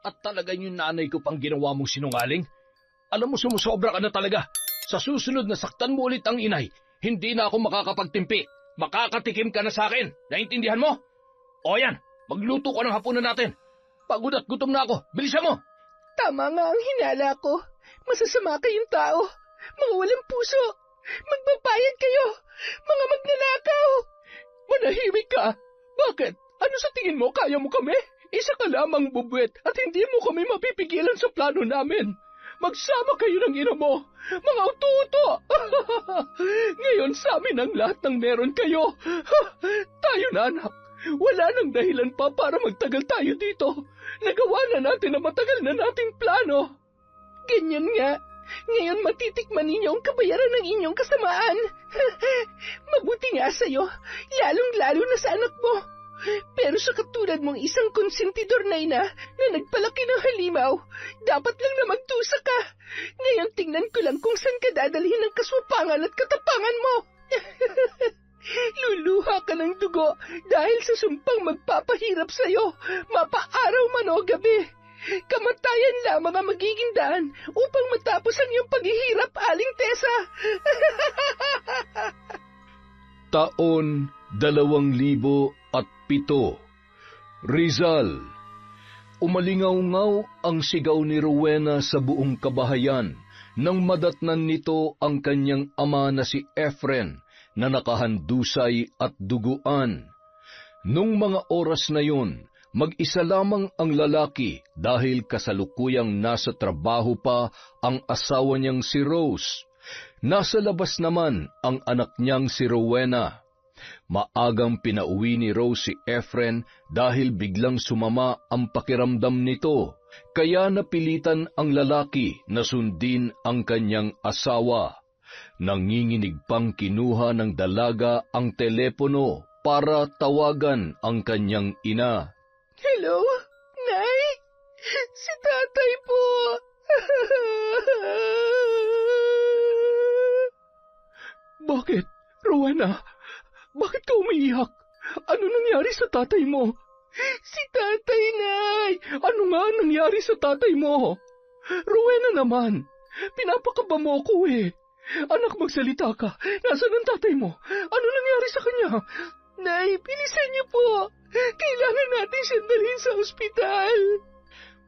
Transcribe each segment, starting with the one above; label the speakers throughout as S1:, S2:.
S1: At talaga yung nanay ko pang ginawa mong sinungaling? Alam mo, sumusobra ka na talaga. Sa susunod na saktan mo ulit ang inay, hindi na ako makakapagtimpi. Makakatikim ka na sa akin. Naintindihan mo? O yan, magluto ko ng hapunan natin. Pagod at gutom na ako. Bilisan mo!
S2: Tama nga ang hinala ko. Masasama kayong tao. Mga walang puso. Magbabayad kayo. Mga magnanakaw.
S1: Manahimik ka. Bakit? Ano sa tingin mo? Kaya mo kami? Isa ka lamang bubwet at hindi mo kami mapipigilan sa plano namin. Magsama kayo ng ina mo. Mga uto-uto. Ngayon sa amin ang lahat ng meron kayo. Tayo na, anak. Wala nang dahilan pa para magtagal tayo dito. Nagawa na natin ang matagal na nating plano.
S2: Ganyan nga. Ngayon matitikman ninyo ang kabayaran ng inyong kasamaan. Mabuti nga sa'yo, lalong-lalo na sa anak mo. Pero sa katulad mong isang konsentidor na ina na nagpalaki ng halimaw, dapat lang na magtusa ka. Ngayon tingnan ko lang kung saan ka dadalhin ng kaswapangan at katapangan mo. Luluha ka ng dugo dahil sa sumpang magpapahirap sa'yo, mapaaraw man o gabi. Kamatayan lamang ang magiging daan upang matapos ang iyong paghihirap, Aling Tessa.
S1: Taon 2007, Rizal. Umalingaw-ngaw ang sigaw ni Rowena sa buong kabahayan nang madatnan nito ang kanyang ama na si Efren na nakahandusay at duguan. Nung mga oras na yun, mag-isa lamang ang lalaki dahil kasalukuyang nasa trabaho pa ang asawa niyang si Rose. Nasa labas naman ang anak niyang si Rowena. Maagang pinauwi ni Rose si Efren dahil biglang sumama ang pakiramdam nito, kaya napilitan ang lalaki na sundin ang kanyang asawa. Nanginginig pang kinuha ng dalaga ang telepono para tawagan ang kanyang ina.
S2: Hello, Nay? Si Tatay po.
S1: Bakit, Rowena? Bakit ka umiiyak? Ano nangyari sa tatay mo?
S2: Si Tatay, Nay!
S1: Ano nga nangyari sa tatay mo? Rowena naman, pinapakaba mo ako eh. Anak, magsalita ka. Nasaan ang tatay mo? Ano nangyari sa kanya?
S2: Nay, bilisan niyo po. Kailangan natin siyang dalhin sa ospital.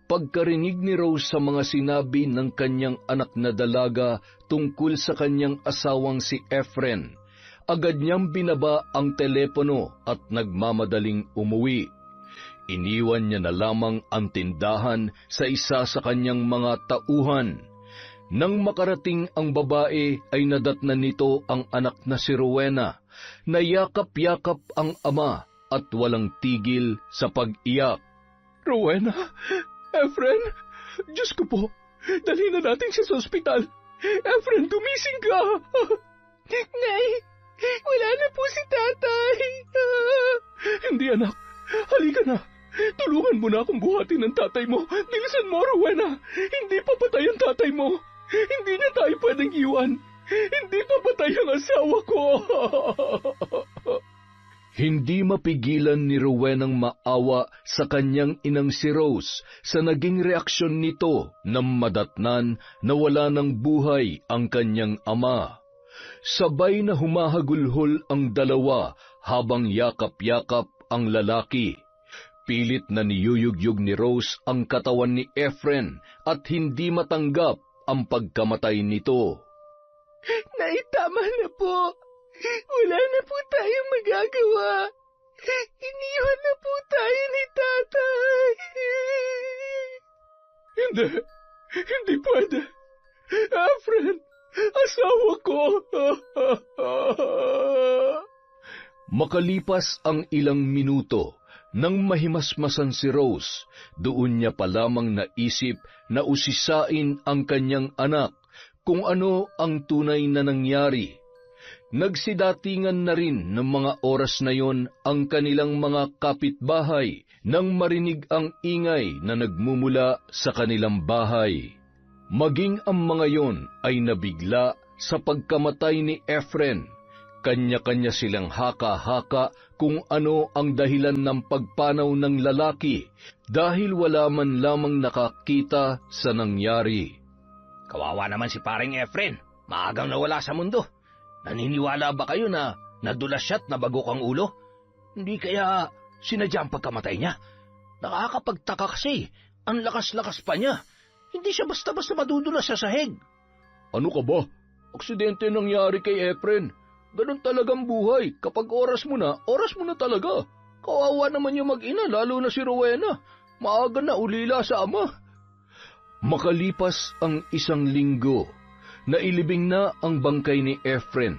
S1: Pagkarinig ni Rose sa mga sinabi ng kanyang anak na dalaga tungkol sa kanyang asawang si Efren, agad niyang binaba ang telepono at nagmamadaling umuwi. Iniwan niya na lamang ang tindahan sa isa sa kanyang mga tauhan. Nang makarating ang babae ay nadatnan nito ang anak na si Rowena. Nayakap-yakap ang ama at walang tigil sa pag-iyak. Rowena, Efren, Diyos ko po, dalhin na natin siya sa ospital. Efren, gumising ka.
S2: Nay, wala na po si Tatay.
S1: Hindi anak, halika na. Tulungan mo na akong buhatin ng tatay mo. Bilisan mo, Rowena. Hindi papatay ang tatay mo. Hindi niya tayo pwedeng iwan. Hindi papatay ang asawa ko. Hindi mapigilan ni Rowenang maawa sa kanyang inang si Rose sa naging reaksyon nito nang madatnan na wala ng buhay ang kanyang ama. Sabay na humahagulhol ang dalawa habang yakap-yakap ang lalaki. Pilit na niyuyugyug ni Rose ang katawan ni Efren at hindi matanggap ang pagkamatay nito.
S2: Nay, tama na po. Wala na po tayong magagawa. Iniwan na po tayo ni Tatay.
S1: Hindi pwede. Efren, asawa ko. Makalipas ang ilang minuto, nang mahimasmasan si Rose, doon niya pa lamang naisip na usisain ang kanyang anak kung ano ang tunay na nangyari. Nagsidatingan na rin ng mga oras na yon ang kanilang mga kapitbahay nang marinig ang ingay na nagmumula sa kanilang bahay. Maging ang mga yon ay nabigla sa pagkamatay ni Efren. Kanya-kanya silang haka-haka kung ano ang dahilan ng pagpanaw ng lalaki dahil wala man lamang nakakita sa nangyari.
S3: Kawawa naman si paring Efren, maagang nawala sa mundo. Naniniwala ba kayo na nadulas siya't nabagok ang ulo? Hindi kaya sinadyang pagkamatay niya? Nakakapagtaka kasi, ang lakas-lakas pa niya. Hindi siya basta-basta madudulas sa sahig.
S1: Ano ka ba? Aksidente nangyari kay Efren. Ganun talagang buhay. Kapag oras mo na talaga. Kawawa naman yung mag-ina, lalo na si Rowena. Maaga na ulila sa ama. Makalipas ang 1 linggo, nailibing na ang bangkay ni Efren.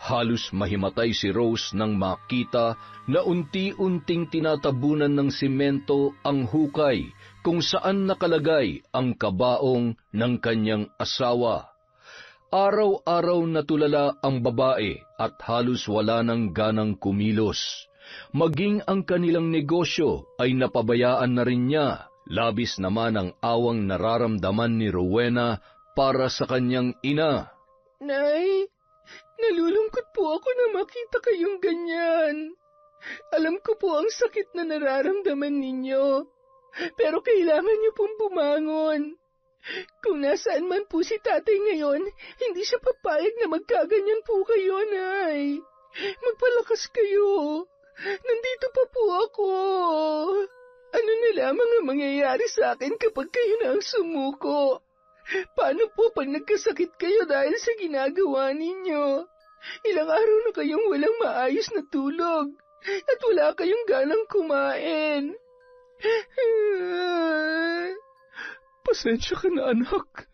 S1: Halos mahimatay si Rose nang makita na unti-unting tinatabunan ng simento ang hukay kung saan nakalagay ang kabaong ng kanyang asawa. Araw-araw natulala ang babae at halos wala ng ganang kumilos. Maging ang kanilang negosyo ay napabayaan na rin niya. Labis naman ang awang nararamdaman ni Rowena para sa kanyang ina.
S2: Nay, nalulungkot po ako na makita kayong ganyan. Alam ko po ang sakit na nararamdaman ninyo, pero kailangan niyo pong bumangon. Kung nasaan man po si tatay ngayon, hindi siya papayag na magkaganyan po kayo, Nay. Magpalakas kayo. Nandito pa po ako. Ano na lamang ang mangyayari sa akin kapag kayo na ang sumuko? Paano po pag nagkasakit kayo dahil sa ginagawa ninyo? Ilang araw na kayong walang maayos na tulog at wala kayong ganang kumain.
S1: Pasensya ka na, anak.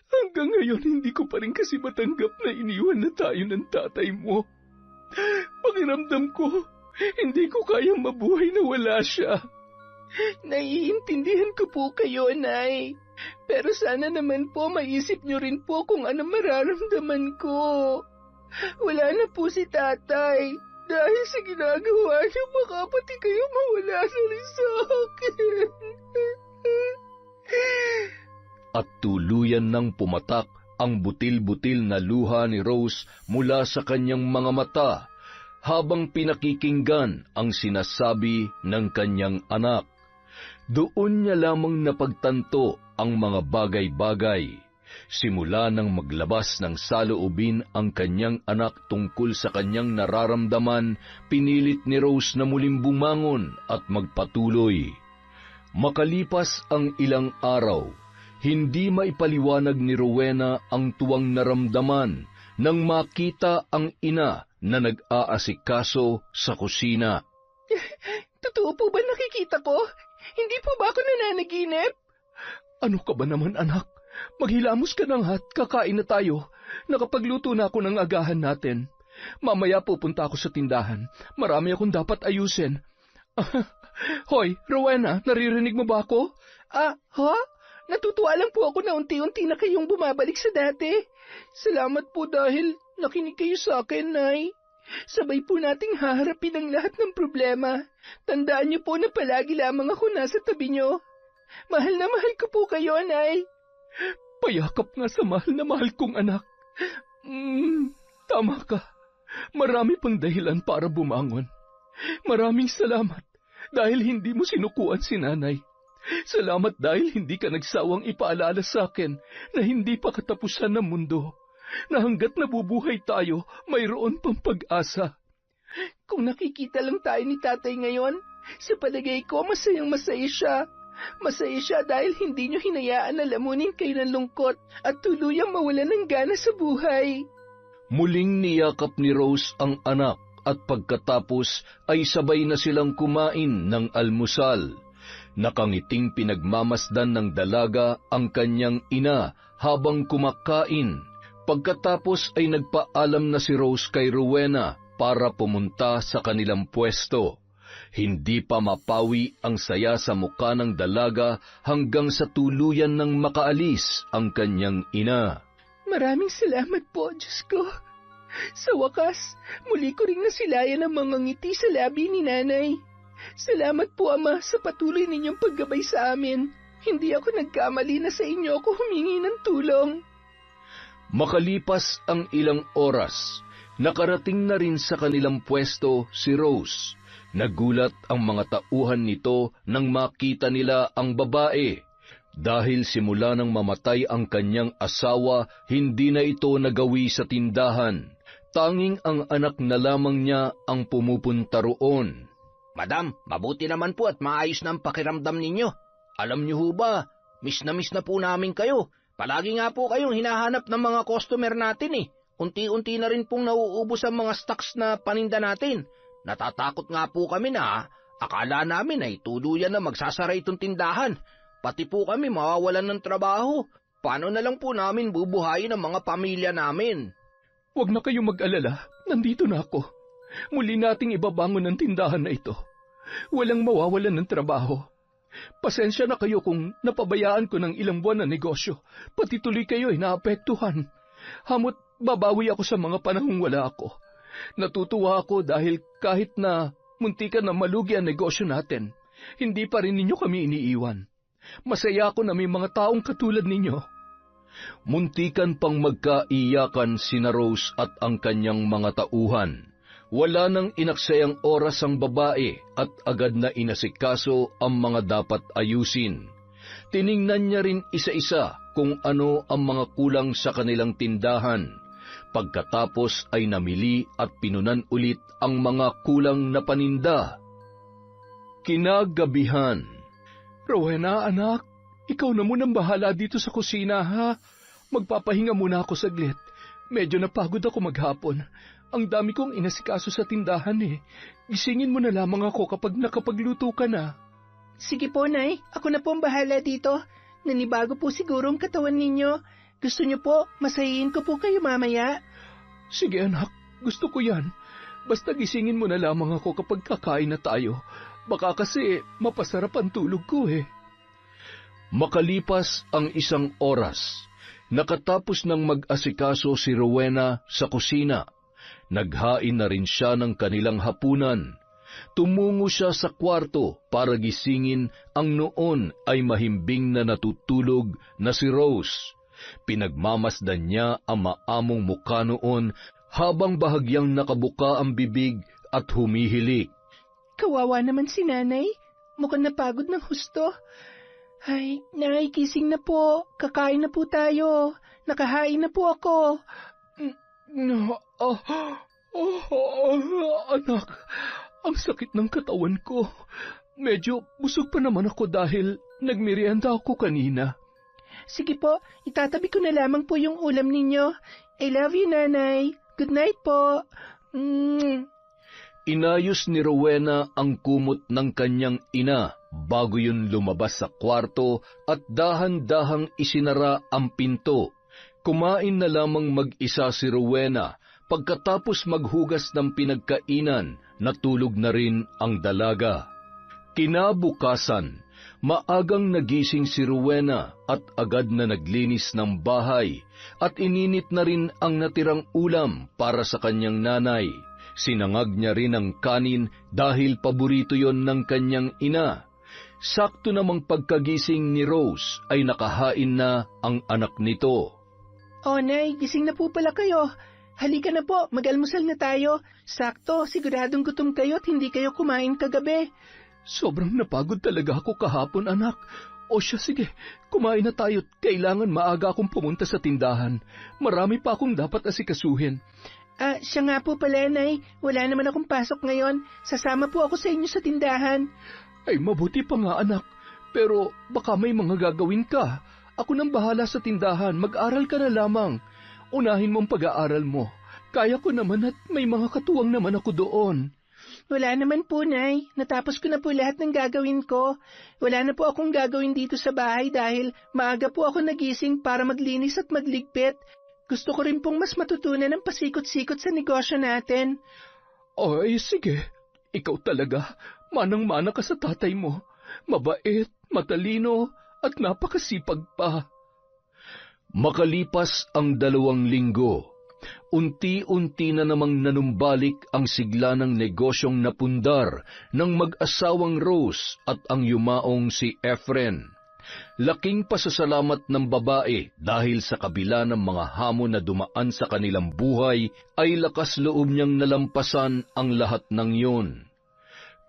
S1: Hanggang ngayon hindi ko pa rin kasi matanggap na iniwan na tayo ng tatay mo. Pakiramdam ko, hindi ko kayang mabuhay na wala siya.
S2: Naiintindihan ko po kayo, Nay. Pero sana naman po maisip niyo rin po kung ano mararamdaman ko. Wala na po si tatay. Dahil sa ginagawa niyo, baka pati kayo mawala na rin sa akin.
S1: At tuluyan nang pumatak ang butil-butil na luha ni Rose mula sa kanyang mga mata habang pinakikinggan ang sinasabi ng kanyang anak. Doon niya lamang napagtanto ang mga bagay-bagay. Simula nang maglabas ng saloobin ang kanyang anak tungkol sa kanyang nararamdaman, pinilit ni Rose na muling bumangon at magpatuloy. Makalipas ang ilang araw, hindi maipaliwanag ni Rowena ang tuwang naramdaman nang makita ang ina na nag-aasikaso sa kusina.
S2: Totoo po ba nakikita ko? Hindi po ba ako nananaginip?
S1: Ano ka ba naman, anak? Maghilamos ka na at kakain na tayo. Nakapagluto na ako ng agahan natin. Mamaya pupunta ako sa tindahan. Marami akong dapat ayusin. Hoy, Rowena, naririnig mo ba ako?
S2: Ha? Natutuwa lang po ako na unti-unti na kayong bumabalik sa dati. Salamat po dahil nakinig kayo sa akin, Nay. Sabay po nating haharapin ang lahat ng problema. Tandaan niyo po na palagi lamang ako nasa tabi niyo. Mahal na mahal ko po kayo, Nay.
S1: Payakap nga sa mahal na mahal kong anak. Tama ka. Marami pang dahilan para bumangon. Maraming salamat dahil hindi mo sinukuan si nanay. Salamat dahil hindi ka nagsawang ipaalala sa akin na hindi pa katapusan ng mundo, na hanggat nabubuhay tayo, mayroon pang pag-asa.
S2: Kung nakikita lang tayo ni tatay ngayon, sa palagay ko masayang-masaya siya. Masaya siya dahil hindi niyo hinayaan na lamunin kayo ng lungkot at tuluyang mawalan ng gana sa buhay.
S1: Muling niyakap ni Rose ang anak at pagkatapos ay sabay na silang kumain ng almusal. Nakangiting pinagmamasdan ng dalaga ang kanyang ina habang kumakain. Pagkatapos ay nagpaalam na si Rose kay Rowena para pumunta sa kanilang pwesto. Hindi pa mapawi ang saya sa muka ng dalaga hanggang sa tuluyan ng makaalis ang kanyang ina.
S2: Maraming salamat po, Diyos ko. Sa wakas, muli ko ring nasilayan ang mga ngiti sa labi ni Nanay. Salamat po, Ama, sa patuloy ninyong paggabay sa amin. Hindi ako nagkamali na sa inyo ako humingi ng tulong.
S1: Makalipas ang ilang oras, Nakarating na rin sa kanilang pwesto si Rose. Nagulat ang mga tauhan nito nang makita nila ang babae. Dahil simula nang mamatay ang kanyang asawa, hindi na ito nagawi sa tindahan. Tanging ang anak na lamang niya ang pumupunta roon.
S3: Madam, mabuti naman po at maayos na ang pakiramdam ninyo. Alam niyo ho ba, miss na po namin kayo. Palagi nga po kayong hinahanap ng mga customer natin eh. Unti-unti na rin pong nauubos ang mga stocks na paninda natin. Natatakot nga po kami na akala namin ay tuluyan na magsasara itong tindahan. Pati po kami mawawalan ng trabaho. Paano na lang po namin bubuhayin ang mga pamilya namin?
S2: Huwag na kayong mag-alala, nandito na ako. Muli nating ibabangon ang tindahan na ito. Walang mawawalan ng trabaho. Pasensya na kayo kung napabayaan ko ng ilang buwan na negosyo. Pati tuloy kayo ay naapektuhan. Hamot babawi ako sa mga panahong wala ako. Natutuwa ako dahil kahit na muntikan na malugi ang negosyo natin, hindi pa rin ninyo kami iniiwan. Masaya ako na may mga taong katulad ninyo.
S1: Muntikan pang magkaiyakan sina Rose at ang kanyang mga tauhan. Wala nang inaksayang oras ang babae at agad na inasikaso ang mga dapat ayusin. Tiningnan niya rin isa-isa kung ano ang mga kulang sa kanilang tindahan. Pagkatapos ay namili at pinunan ulit ang mga kulang na paninda. Kinagabihan.
S2: Rowena, anak, ikaw na munang bahala dito sa kusina, ha? Magpapahinga muna ako saglit. Medyo napagod ako maghapon. Ang dami kong inasikaso sa tindahan eh. Gisingin mo na lamang ako kapag nakapagluto ka na. Sige po, Nay. Ako na po ang bahala dito. Nanibago po siguro ang katawan ninyo. Gusto niyo po, masahihin ko po kayo mamaya. Sige anak, gusto ko yan. Basta gisingin mo na lamang ako kapag kakain na tayo. Baka kasi mapasarap ang tulog ko eh.
S1: Makalipas ang isang oras, nakatapos ng mag-asikaso si Rowena sa kusina. Naghain na rin siya ng kanilang hapunan. Tumungo siya sa kwarto para gisingin ang noon ay mahimbing na natutulog na si Rose. Pinagmamasdan niya ang maamong mukha noon habang bahagyang nakabuka ang bibig at humihilik.
S2: Kawawa naman si nanay. Mukhang napagod ng husto. Ay, Nay, gising na po. Kakain na po tayo. Nakahain na po ako. Anak, ang sakit ng katawan ko. Medyo busog pa naman ako dahil nagmerienda ako kanina. Sige po, itatabi ko na lamang po yung ulam ninyo. I love you, Nanay. Good night po.
S1: Inayos ni Rowena ang kumot ng kanyang ina bago yun lumabas sa kwarto at dahan-dahang isinara ang pinto. Kumain na lamang mag-isa si Rowena. Pagkatapos maghugas ng pinagkainan, natulog na rin ang dalaga. Kinabukasan, maagang nagising si Rowena at agad na naglinis ng bahay at ininit na rin ang natirang ulam para sa kanyang nanay. Sinangag niya rin ang kanin dahil paborito yon ng kanyang ina. Sakto namang pagkagising ni Rose ay nakahain na ang anak nito.
S2: Oh, Nay, gising na po pala kayo. Halika na po, mag-almusal na tayo. Sakto, siguradong gutom kayo at hindi kayo kumain kagabi. Sobrang napagod talaga ako kahapon, anak. O siya, sige, kumain na tayo. Kailangan maaga akong pumunta sa tindahan. Marami pa akong dapat asikasuhin. Siya nga po pala, Nay. Wala naman akong pasok ngayon. Sasama po ako sa inyo sa tindahan. Ay, mabuti pa nga, anak. Pero baka may mga gagawin ka. Ako nang bahala sa tindahan. Mag-aral ka na lamang. Unahin mong pag-aaral mo. Kaya ko naman at may mga katuwang naman ako doon. Wala naman po, Nay. Natapos ko na po lahat ng gagawin ko. Wala na po akong gagawin dito sa bahay dahil maaga po ako nagising para maglinis at magligpit. Gusto ko rin pong mas matutunan ng pasikot-sikot sa negosyo natin. Ay, sige. Ikaw talaga. Manang-mana ka sa tatay mo. Mabait, matalino, at napakasipag pa.
S1: Makalipas ang 2 linggo, unti-unti na namang nanumbalik ang sigla ng negosyong napundar ng mag-asawang Rose at ang yumaong si Efren. Laking pasasalamat ng babae dahil sa kabila ng mga hamon na dumaan sa kanilang buhay, ay lakas loob niyang nalampasan ang lahat ng yun.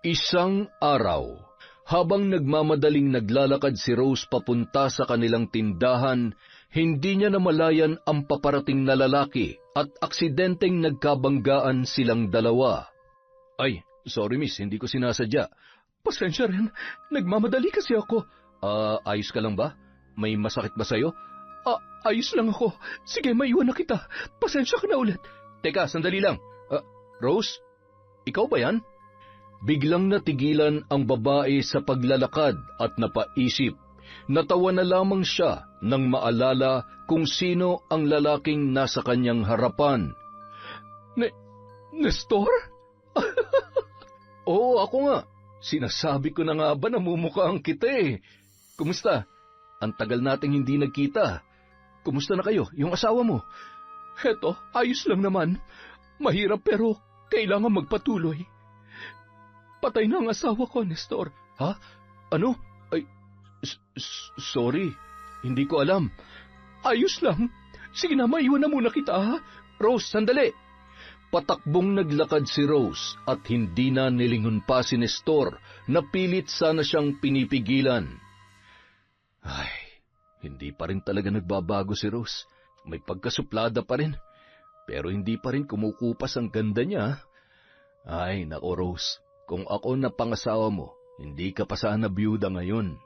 S1: Isang araw, habang nagmamadaling naglalakad si Rose papunta sa kanilang tindahan, hindi niya namalayan ang paparating na lalaki at aksidenteng nagkabanggaan silang dalawa. Ay, sorry miss, hindi ko sinasadya.
S2: Pasensya rin, nagmamadali kasi ako.
S1: Ayos ka lang ba? May masakit ba sa'yo?
S2: Ayos lang ako. Sige, maiwan na kita. Pasensya ka na ulit.
S1: Teka, sandali lang. Rose, ikaw ba yan? Biglang natigilan ang babae sa paglalakad at napaisip. Natawa na lamang siya nang maalala kung sino ang lalaking nasa kanyang harapan.
S2: Nestor?
S1: Oo, ako nga. Sinasabi ko na nga ba namumukhaan kita eh. Kumusta? Ang tagal nating hindi nagkita. Kumusta na kayo, yung asawa mo?
S2: Heto, ayos lang naman. Mahirap pero kailangan magpatuloy. Patay na ang asawa ko, Nestor.
S1: Ha? Ano? Ay, sorry. Hindi ko alam.
S2: Ayos lang. Sige na, maiwan na muna kita, ha?
S1: Rose, sandali. Patakbong naglakad si Rose at hindi na nilingon pa si Nestor na pilit sana siyang pinipigilan. Ay, hindi pa rin talaga nagbabago si Rose. May pagkasuplada pa rin. Pero hindi pa rin kumukupas ang ganda niya. Ay, nako Rose, kung ako na pangasawa mo, hindi ka pa sana byuda ngayon.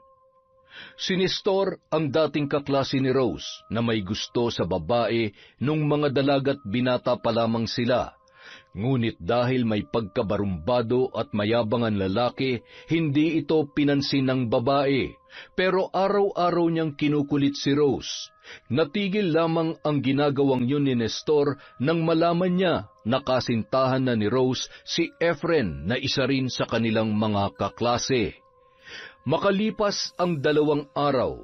S1: Si Nestor ang dating kaklase ni Rose na may gusto sa babae nung mga dalaga't binata pa lamang sila. Ngunit dahil may pagkabarumbado at mayabangan lalaki, hindi ito pinansin ng babae. Pero araw-araw niyang kinukulit si Rose. Natigil lamang ang ginagawang yun ni Nestor nang malaman niya na kasintahan na ni Rose si Efren na isa rin sa kanilang mga kaklase. Makalipas ang 2 araw,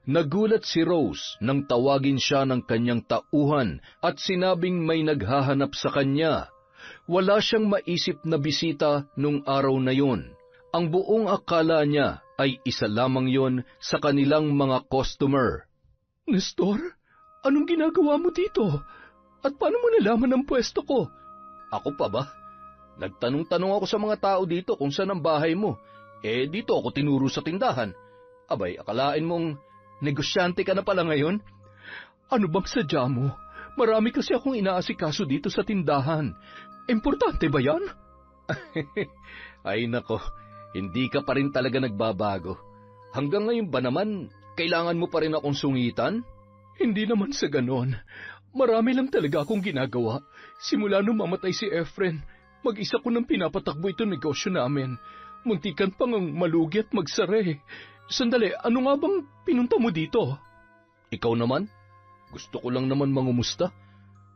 S1: nagulat si Rose nang tawagin siya ng kanyang tauhan at sinabing may naghahanap sa kanya. Wala siyang maisip na bisita nung araw na yon. Ang buong akala niya ay isa lamang yon sa kanilang mga customer.
S2: Nestor, anong ginagawa mo dito? At paano mo nalaman ang pwesto ko?
S1: Ako pa ba? Nagtanong-tanong ako sa mga tao dito kung saan ang bahay mo. Dito ako tinuro sa tindahan. Abay, akalain mong negosyante ka na pala ngayon?
S2: Ano bang sadya mo? Marami kasi akong inaasikaso dito sa tindahan. Importante ba yan?
S1: Ay nako, hindi ka pa rin talaga nagbabago. Hanggang ngayon ba naman, kailangan mo pa rin akong sungitan?
S2: Hindi naman sa ganon. Marami lang talaga akong ginagawa. Simula nung mamatay si Efren, mag-isa ko nang pinapatakbo ito negosyo namin. Muntikan pang ang malugi at magsara. Sandali, ano nga bang pinunta mo dito?
S1: Ikaw naman? Gusto ko lang naman mangumusta.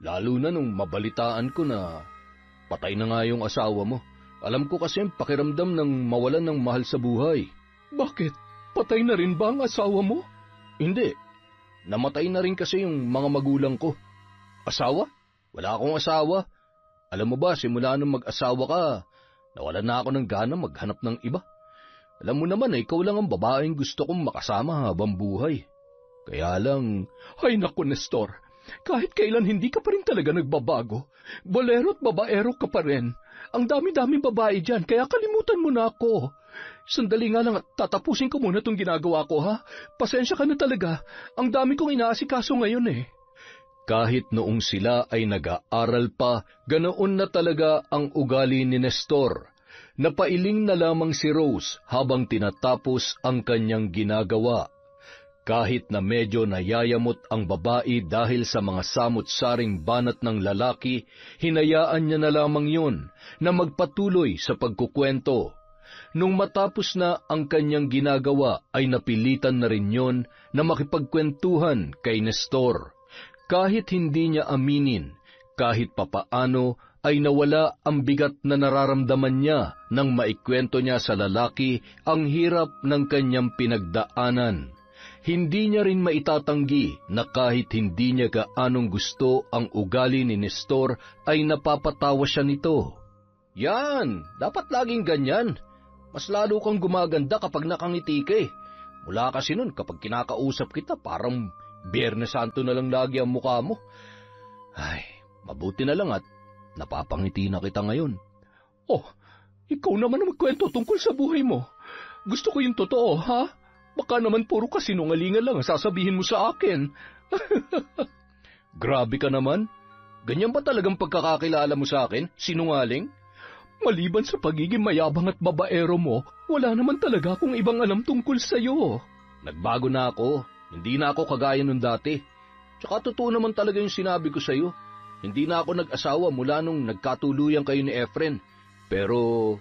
S1: Lalo na nung mabalitaan ko na patay na nga yung asawa mo. Alam ko kasi ang pakiramdam ng mawalan ng mahal sa buhay.
S2: Bakit? Patay na rin ba ang asawa mo?
S1: Hindi. Namatay na rin kasi yung mga magulang ko. Asawa? Wala akong asawa. Alam mo ba, simula nung mag-asawa ka, nawalan na ako ng gana maghanap ng iba. Alam mo naman na ikaw lang ang babaeng gusto kong makasama habang buhay. Kaya lang...
S2: Ay naku, Nestor. Kahit kailan hindi ka pa rin talaga nagbabago. Bolero at babaero ka pa rin. Ang dami-dami babae dyan, kaya kalimutan mo na ako. Sandali nga lang at tatapusin ko muna itong ginagawa ko, ha? Pasensya ka na talaga. Ang dami kong inaasikaso ngayon eh.
S1: Kahit noong sila ay nag-aaral pa, ganoon na talaga ang ugali ni Nestor. Napailing na lamang si Rose habang tinatapos ang kanyang ginagawa. Kahit na medyo nayayamot ang babae dahil sa mga samot-saring banat ng lalaki, hinayaan niya na lamang yun na magpatuloy sa pagkukwento. Nung matapos na ang kanyang ginagawa ay napilitan na rin yun na makipagkwentuhan kay Nestor. Kahit hindi niya aminin, kahit papaano ay nawala ang bigat na nararamdaman niya nang maikwento niya sa lalaki ang hirap ng kanyang pinagdaanan. Hindi niya rin maitatanggi na kahit hindi niya gaanong gusto ang ugali ni Nestor ay napapatawa siya nito. Yan, dapat laging ganyan. Mas lalo kang gumaganda kapag nakangiti ka eh. Mula kasi nun, kapag kinakausap kita, parang Biyernes Santo na lang lagi ang mukha mo. Ay, mabuti na lang at napapangiti na kita ngayon.
S2: Oh, ikaw naman ang magkwento tungkol sa buhay mo. Gusto ko yung totoo, ha? Baka naman puro kasinungalingan lang ang sasabihin mo sa akin.
S1: Grabe ka naman. Ganyan ba talagang pagkakakilala mo sa akin? Sinungaling?
S2: Maliban sa pagiging mayabang at babaero mo, wala naman talaga akong ibang alam tungkol sa'yo.
S1: Nagbago na ako. Hindi na ako kagaya nung dati. Tsaka totoo naman talaga yung sinabi ko sa'yo. Hindi na ako nag-asawa mula nung nagkatuluyan kayo ni Efren. Pero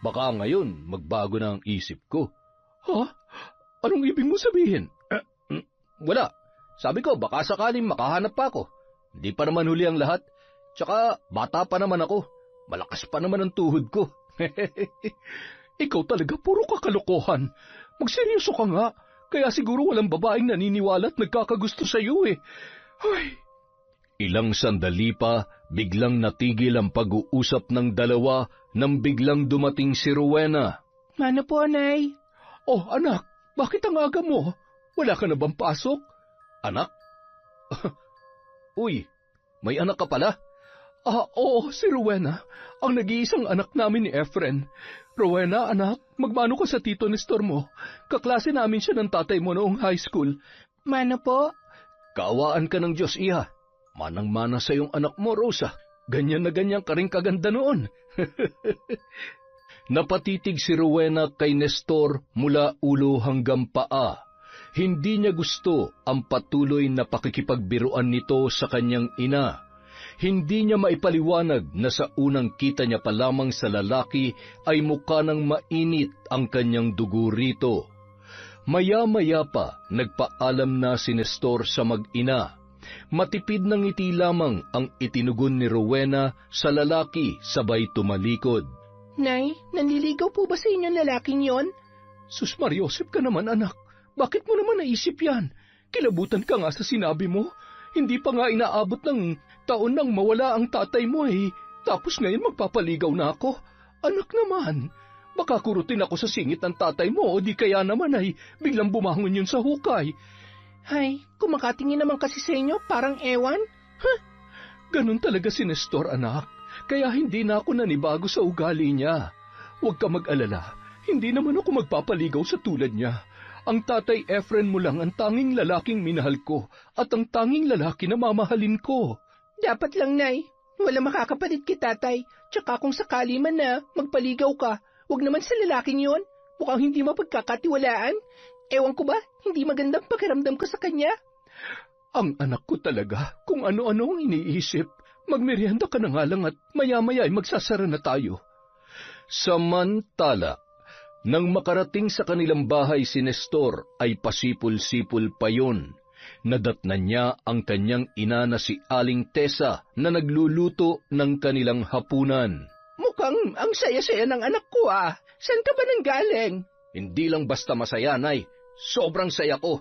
S1: baka ngayon magbago na ang isip ko.
S2: Ha? Anong ibig mo sabihin?
S1: Wala. Sabi ko baka sakaling makahanap pa ako. Hindi pa naman huli ang lahat. Tsaka bata pa naman ako. Malakas pa naman ang tuhod ko.
S2: Ikaw talaga puro kakalokohan. Magseryoso ka nga. Kaya siguro walang babaeng naniniwala at nagkakagusto sa iyo eh. Ay.
S1: Ilang sandali pa, biglang natigil ang pag-uusap ng dalawa nang biglang dumating si Rowena.
S4: Mano po, Nay?
S2: Oh, anak, bakit ang aga mo? Wala ka na bang pasok?
S1: Anak? Uy, may anak ka pala?
S2: Oo, si Rowena, ang nag-iisang anak namin ni Efren. Rowena, anak, magmano ka sa tito Nestor mo. Kaklase namin siya ng tatay mo noong high school.
S4: Mano po?
S1: Kaawaan ka ng Diyos, iha. Manang-mana sa iyong anak mo, Rosa. Ganyan na ganyan ka rin kaganda noon. Napatitig si Rowena kay Nestor mula ulo hanggang paa. Hindi niya gusto ang patuloy na pakikipagbiruan nito sa kanyang ina. Hindi niya maipaliwanag na sa unang kita niya pa lamang sa lalaki ay mukha ng mainit ang kanyang dugo rito. Maya-maya pa nagpaalam na si Nestor sa mag-ina. Matipid ng ngiti lamang ang itinugon ni Rowena sa lalaki sabay tumalikod.
S4: Nay, nanliligaw po ba sa inyong lalaking yon?
S2: Sus Mariosep ka naman anak, bakit mo naman naisip yan? Kilabutan ka nga sa sinabi mo. Hindi pa nga inaabot ng taon nang mawala ang tatay mo eh. Tapos ngayon magpapaligaw na ako. Anak naman, baka kurutin ako sa singit ng tatay mo o di kaya naman ay biglang bumangon yun sa hukay.
S4: Ay, kumakatingin naman kasi sa inyo, parang ewan.
S2: Huh? Ganun talaga si Nestor anak, kaya hindi na ako nanibago sa ugali niya. Huwag ka mag-alala, hindi naman ako magpapaligaw sa tulad niya. Ang tatay Efren mo lang ang tanging lalaking minahal ko at ang tanging lalaki na mamahalin ko.
S4: Dapat lang, Nay. Wala makakapalit kay tatay. Tsaka kung sakali man na magpaligaw ka, wag naman sa lalaking yon. Mukhang hindi mapagkakatiwalaan. Ewan ko ba, hindi magandang pakiramdam ko sa kanya.
S2: Ang anak ko talaga, kung ano-ano ang iniisip. Magmerienda ka na nga lang at maya-maya ay magsasara na tayo.
S1: Samantala, nang makarating sa kanilang bahay si Nestor ay pasipul-sipul pa yun. Nadatnan niya ang kanyang ina na si Aling Tessa na nagluluto ng kanilang hapunan.
S4: Mukhang ang saya-saya ng anak ko ah. Saan ka ba nanggaling?
S1: Hindi lang basta masaya, Nay. Sobrang saya ko.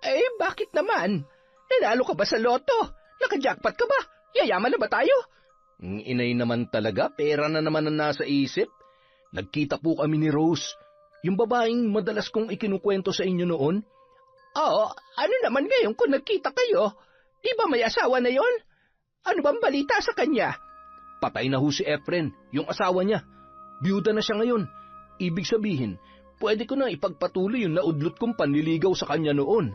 S4: Eh, bakit naman? Nanalo ka ba sa loto? Naka-jackpot ka ba? Yayaman na ba tayo?
S1: Ang inay naman talaga, pera na naman ang nasa isip. Nagkita po kami ni Rose, yung babaeng madalas kong ikinukwento sa inyo noon.
S4: Oo, ano naman ngayon kung nagkita kayo? Di ba may asawa na yon? Ano bang balita sa kanya?
S1: Patay na ho si Efren, yung asawa niya. Biyuda na siya ngayon. Ibig sabihin, pwede ko na ipagpatuloy yung naudlot kong panliligaw sa kanya noon.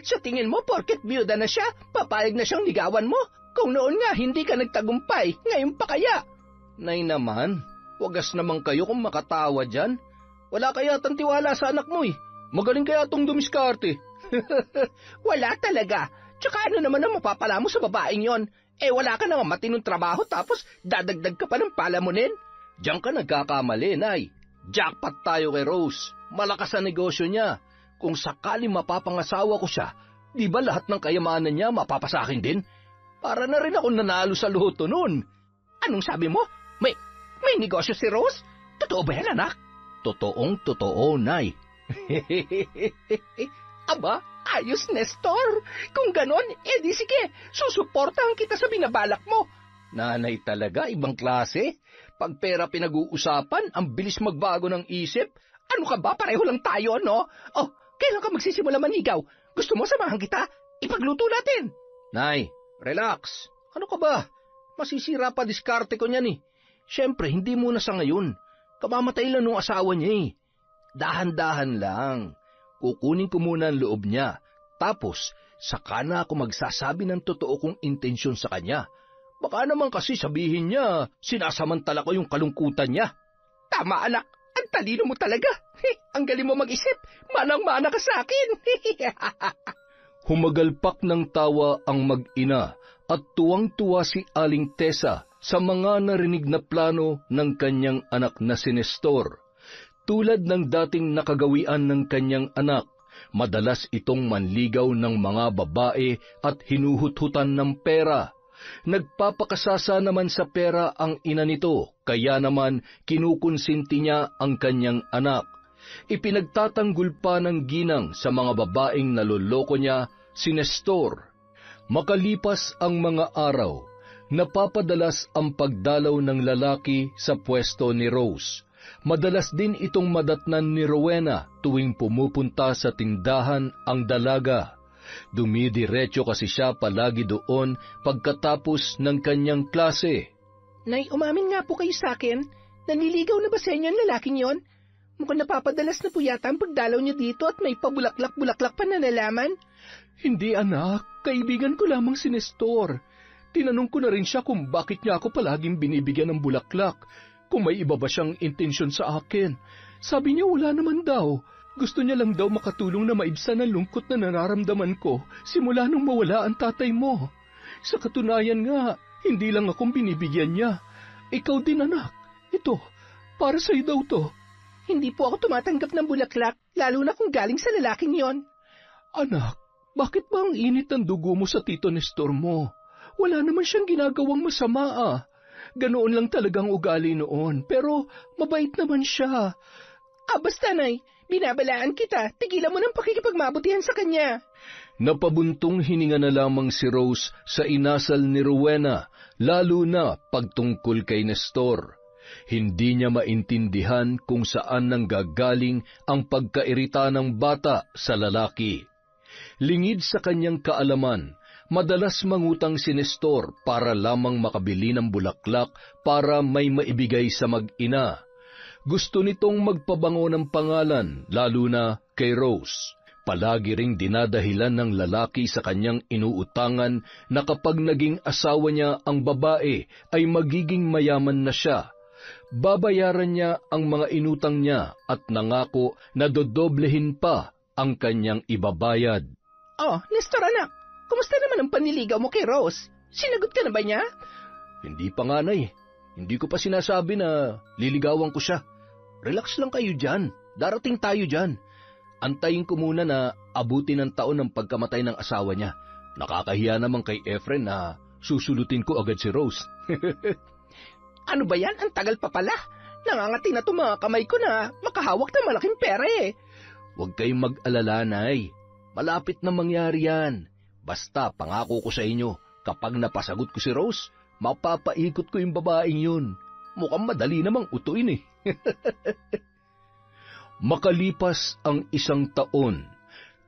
S4: Sa tingin mo, porket biyuda na siya, papayag na siyang ligawan mo? Kung noon nga hindi ka nagtagumpay, ngayon pa kaya?
S1: Nay naman, wagas naman kayo kung makatawa dyan. Wala kaya tang tiwala sa anak mo eh. Magaling kaya tong dumiskarte.
S4: Wala talaga. Tsaka ano naman ang mapapala mo sa babaeng yon? Eh wala ka naman matinong trabaho tapos dadagdag ka pa ng palamunin?
S1: Diyan ka nagkakamali, Nay. Jackpot tayo kay Rose. Malakas ang negosyo niya. Kung sakali mapapangasawa ko siya, di ba lahat ng kayamanan niya mapapasakin din? Para na rin ako nanalo sa loto noon.
S4: Anong sabi mo? May negosyo si Rose? Totoo ba yan, anak?
S1: Totoong totoo, Nay.
S4: Aba, ayos, Nestor. Kung ganon, edi sige, susuportahan kita sa binabalak mo.
S1: Nanay talaga, ibang klase. Pag pera pinag-uusapan, ang bilis magbago ng isip.
S2: Ano ka ba? Pareho lang tayo, no? Oh, kailan ka magsisimula manigaw? Gusto mo samahan kita? Ipagluto natin.
S3: Nay, relax. Ano ka ba? Masisira pa diskarte ko niyan eh. Siyempre, hindi muna sa ngayon. Kamamatay lang nung asawa niya eh. Dahan-dahan lang. Kukunin ko muna ang loob niya. Tapos, saka na ako magsasabi ng totoo kong intensyon sa kanya. Baka naman kasi sabihin niya, sinasamantala ko yung kalungkutan niya.
S2: Tama, anak. Ang talino mo talaga. Ang galing mo mag-isip. Manang-mana ka sa akin.
S1: Humagalpak ng tawa ang mag-ina at tuwang-tuwa si Aling Tessa sa mga narinig na plano ng kanyang anak na si Nestor. Tulad ng dating nakagawian ng kanyang anak, madalas itong manligaw ng mga babae at hinuhut-hutan ng pera. Nagpapakasasa naman sa pera ang ina nito, kaya naman kinukonsinti niya ang kanyang anak. Ipinagtatanggol pa ng ginang sa mga babaeng naloloko niya si Nestor. Makalipas ang mga araw, napapadalas ang pagdalaw ng lalaki sa pwesto ni Rose. Madalas din itong madatnan ni Rowena tuwing pumupunta sa tindahan ang dalaga. Dumidiretso kasi siya palagi doon pagkatapos ng kanyang klase.
S4: Nay, umamin nga po kayo sa akin. Nanliligaw na ba sa inyo ang lalaking yon? Mukhang napapadalas na po yata ang pagdalaw niya dito at may pabulaklak-bulaklak pa na nalaman.
S1: Hindi anak, kaibigan ko lamang si Nestor. Tinanong ko na rin siya kung bakit niya ako palaging binibigyan ng bulaklak, kung may iba ba siyang intensyon sa akin. Sabi niya wala naman daw. Gusto niya lang daw makatulong na maibsan ang lungkot na nararamdaman ko simula nung mawala ang tatay mo. Sa katunayan nga, hindi lang akong binibigyan niya. Ikaw din anak. Ito, para sa'yo daw to.
S4: Hindi po ako tumatanggap ng bulaklak, lalo na kung galing sa lalaking yon.
S1: Anak, bakit ba ang init ng dugo mo sa tito Nestor mo? Wala naman siyang ginagawang masama ah. Ganoon lang talagang ugali noon, pero mabait naman siya.
S4: Basta nay, binabalaan kita, tigilan mo ng pakikipagmabutihan sa kanya.
S1: Napabuntong hininga na lamang si Rose sa inasal ni Rowena, lalo na pagtungkol kay Nestor. Hindi niya maintindihan kung saan nanggagaling ang pagkairita ng bata sa lalaki. Lingid sa kanyang kaalaman, madalas mangutang si Nestor para lamang makabili ng bulaklak para may maibigay sa mag-ina. Gusto nitong magpabango ng pangalan, lalo na kay Rose. Palagi ring dinadahilan ng lalaki sa kanyang inuutangan na kapag naging asawa niya ang babae ay magiging mayaman na siya. Babayaran niya ang mga inutang niya at nangako na dodoblehin pa ang kanyang ibabayad.
S4: Oh, Nestor anak, kumusta naman ang panliligaw mo kay Rose? Sinagot ka na ba niya?
S3: Hindi pa nga nay. Hindi ko pa sinasabi na liligawan ko siya. Relax lang kayo dyan. Darating tayo dyan. Antayin ko muna na abutin ng taon ng pagkamatay ng asawa niya. Nakakahiya naman kay Efren na susulutin ko agad si Rose.
S2: Ano ba yan? Ang tagal pa pala. Nangangati na itong mga kamay ko na makahawak ng malaking pera eh.
S3: Huwag kayong mag-alala, Nay. Malapit na mangyari yan. Basta pangako ko sa inyo, kapag napasagot ko si Rose, mapapaikot ko yung babaeng yun. Mukhang madali namang utuin eh.
S1: Makalipas ang 1 taon,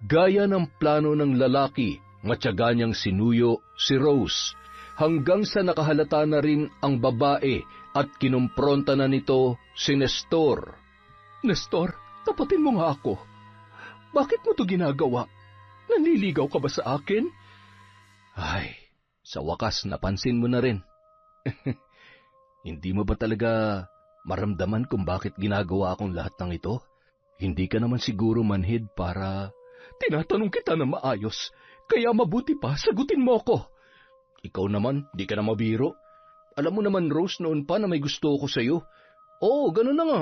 S1: gaya ng plano ng lalaki, matyaga niyang sinuyo si Rose, hanggang sa nakahalata na rin ang babae at kinumpronta na nito si Nestor. Nestor, tapatin mo nga ako. Bakit mo to ginagawa? Nanliligaw ka ba sa akin?
S3: Ay, sa wakas napansin mo na rin. Hindi mo ba talaga maramdaman kung bakit ginagawa akong lahat ng ito? Hindi ka naman siguro manhid para...
S1: Tinatanong kita na maayos, kaya mabuti pa sagutin mo ako.
S3: Ikaw naman, di ka na mabiro. Alam mo naman, Rose, noon pa na may gusto ko sa'yo. Oo, ganun na nga.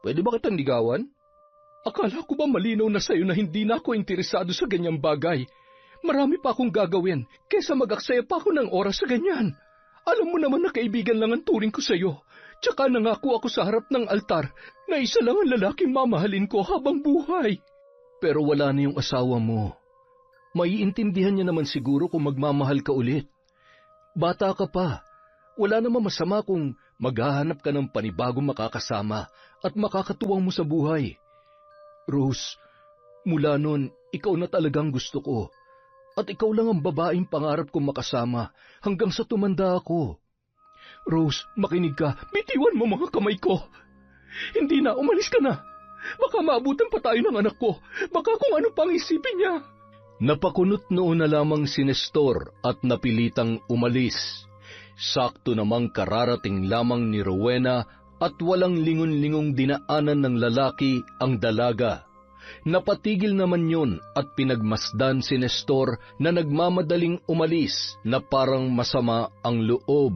S3: Pwede ba kitang ligawan?
S1: Akala ko ba malinaw na sa'yo na hindi na ako interesado sa ganyang bagay? Marami pa akong gagawin, kesa mag-aksaya pa ako ng oras sa ganyan. Alam mo naman na kaibigan lang ang turing ko sa'yo. Tsaka nangako ako sa harap ng altar na isa lang ang lalaking mamahalin ko habang buhay.
S3: Pero wala na yung asawa mo. Maiintindihan niya naman siguro kung magmamahal ka ulit. Bata ka pa. Wala naman masama kung
S1: Maghahanap ka ng panibagong makakasama at makakatuwang mo sa buhay. Rose, mula nun, ikaw na talagang gusto ko. At ikaw lang ang babaeng pangarap kong makasama hanggang sa tumanda ako. Rose, makinig ka. Bitiwan mo mga kamay ko. Hindi na, umalis ka na. Baka maabutan pa tayo ng anak ko. Baka kung ano pang isipin niya. Napakunot noon na lamang si Nestor at napilitang umalis. Sakto namang kararating lamang ni Rowena at walang lingon-lingong dinaanan ng lalaki ang dalaga. Napatigil naman yun at pinagmasdan si Nestor na nagmamadaling umalis na parang masama ang loob.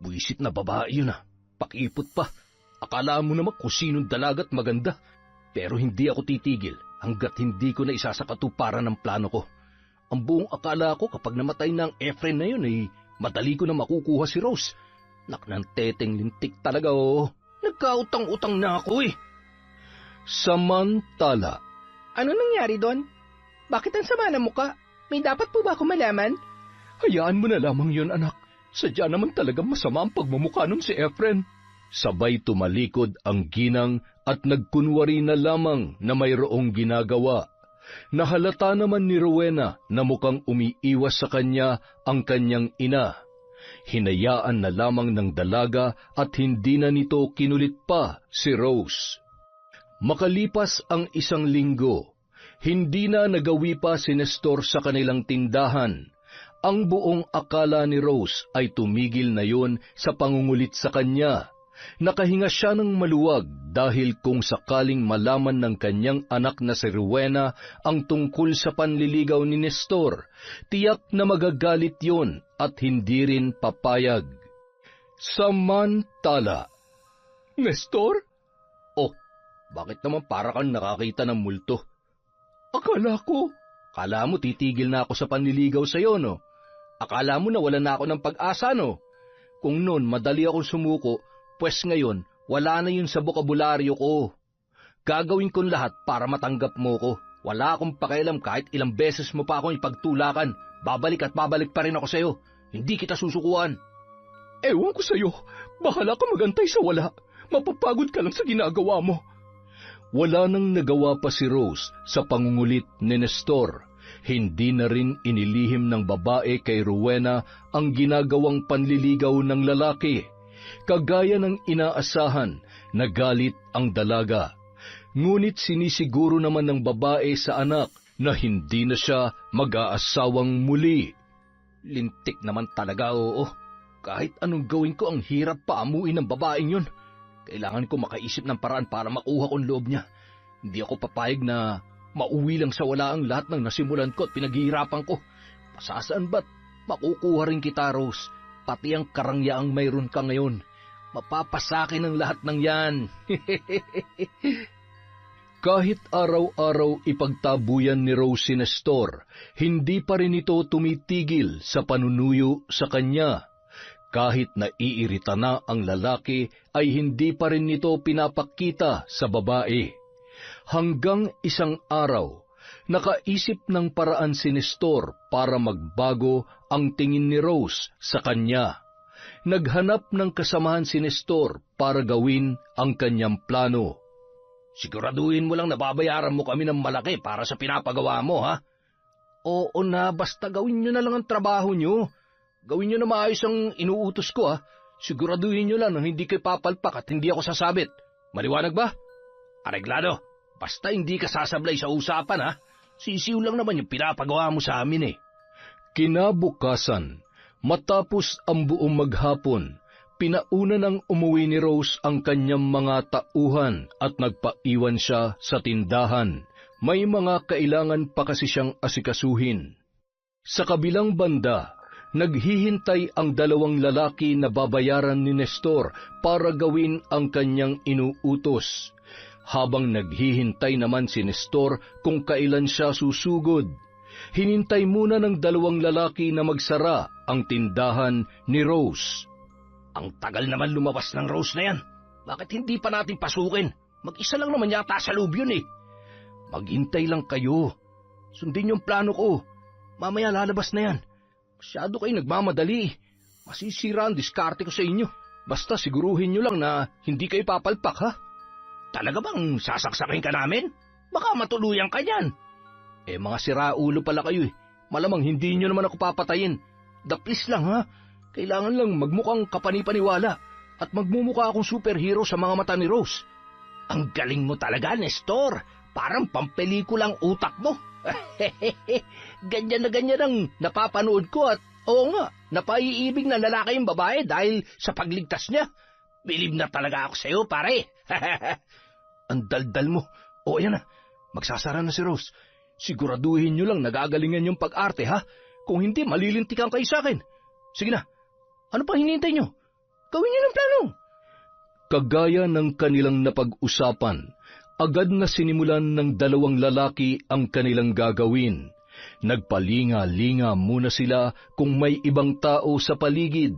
S1: Buisit na babae yun Pakipot pa. Akala mo naman kung sinong dalagat maganda. Pero hindi ako titigil hanggat hindi ko na isasakatuparan ng plano ko. Ang buong akala ko kapag namatay na ang Efren na yun madali ko na makukuha si Rose. Naknang teteng lintik talaga Nagkautang-utang na ako Samantala.
S4: Ano nangyari doon? Bakit ang sama ng muka? May dapat po ba ako malaman?
S1: Hayaan mo na lamang yun, anak. Sadya naman talagang masama ang pagmumukha nun si Efren. Sabay tumalikod ang ginang at nagkunwari na lamang na mayroong ginagawa. Nahalata naman ni Rowena na mukhang umiiwas sa kanya ang kanyang ina. Hinayaan na lamang ng dalaga at hindi na nito kinulit pa si Rose. Makalipas ang 1 linggo, hindi na nagawi pa si Nestor sa kanilang tindahan. Ang buong akala ni Rose ay tumigil na yon sa pangungulit sa kanya. Nakahinga siya ng maluwag dahil kung sakaling malaman ng kanyang anak na si Rowena ang tungkol sa panliligaw ni Nestor, tiyak na magagalit yon at hindi rin papayag. Samantala. Nestor? Oh, bakit naman para kang nakakita ng multo? Akala mo titigil na ako sa panliligaw sa iyo, no? Akala mo na wala na ako ng pag-asa, no? Kung noon madali akong sumuko, pues ngayon, wala na yun sa bokabularyo ko. Gagawin kong lahat para matanggap mo ko. Wala akong pakialam kahit ilang beses mo pa akong ipagtulakan. Babalik at babalik pa rin ako sa'yo. Hindi kita susukuan. Ewan ko sa'yo. Bahala ka magantay sa wala. Mapapagod ka lang sa ginagawa mo. Wala nang nagawa pa si Rose sa pangungulit ni Nestor. Hindi na rin inilihim ng babae kay Rowena ang ginagawang panliligaw ng lalaki. Kagaya ng inaasahan, nagalit ang dalaga. Ngunit sinisiguro naman ng babae sa anak na hindi na siya mag-aasawang muli. Lintik naman talaga, oo. Kahit anong gawin ko, ang hirap paamuin ng babaeng yun. Kailangan ko makaisip ng paraan para makuha kong loob niya. Hindi ako papayag na mauwi lang sa wala ang lahat ng nasimulan ko at pinaghihirapan ko. Pasasaan ba't makukuha rin kita, Rose? Pati ang karangyaang mayroon ka ngayon. Mapapasakin ang lahat ng yan. Kahit araw-araw ipagtabuyan ni Rose si Nestor, hindi pa rin ito tumitigil sa panunuyo sa kanya. Kahit naiirita na ang lalaki, ay hindi pa rin nito pinapakita sa babae. Hanggang isang araw, nakaisip ng paraan si Nestor para magbago ang tingin ni Rose sa kanya. Naghanap ng kasamahan si Nestor para gawin ang kanyang plano. Siguraduhin mo lang na babayaran mo kami ng malaki para sa pinapagawa mo, ha? Oo na, basta gawin nyo na lang ang trabaho nyo. Gawin nyo na maayos ang inuutos ko, ha? Siguraduhin nyo lang na hindi kayo papalpak at hindi ako sasabit. Maliwanag ba? Areglado, basta hindi ka sasablay sa usapan, ha? Sisiw lang naman yung pinapagawa mo sa amin, Kinabukasan, matapos ang buong maghapon, pinauna nang umuwi ni Rose ang kanyang mga tauhan at nagpaiwan siya sa tindahan. May mga kailangan pa kasi siyang asikasuhin. Sa kabilang banda, naghihintay ang 2 lalaki na babayaran ni Nestor para gawin ang kanyang inuutos. Habang naghihintay naman si Nestor kung kailan siya susugod, hinintay muna ng 2 lalaki na magsara ang tindahan ni Rose. Ang tagal naman lumabas ng Rose na yan. Bakit hindi pa natin pasukin? Mag-isa lang naman yata sa loob yun, Maghintay lang kayo. Sundin yung plano ko. Mamaya lalabas na yan. Masyado kayo nagmamadali. Masisira ang diskarte ko sa inyo. Basta siguruhin nyo lang na hindi kayo papalpak, ha?
S3: Talaga bang sasaksakin ka namin? Baka matuluyan ka niyan.
S1: Mga siraulo pala kayo eh. Malamang hindi nyo naman ako papatayin. Please lang, ha? Kailangan lang magmukhang kapanipaniwala at magmumukha akong superhero sa mga mata ni Rose.
S3: Ang galing mo talaga, Nestor. Parang pampelikulang utak mo.
S1: Ganyan na ganyan ang napapanood ko at oo nga, napaiibig na lalaki yung babae dahil sa pagligtas niya.
S3: Bilib na talaga ako sa'yo, pare.
S1: Ang daldal mo. O ayan na, magsasara na si Rose. Siguraduhin nyo lang nagagalingan yung pag-arte, ha? Kung hindi, malilintikan kayo sa akin. Sige na, ano pa hinihintay nyo? Gawin nyo ng plano. Kagaya ng kanilang napag-usapan, agad na sinimulan ng dalawang lalaki ang kanilang gagawin. Nagpalinga-linga muna sila kung may ibang tao sa paligid.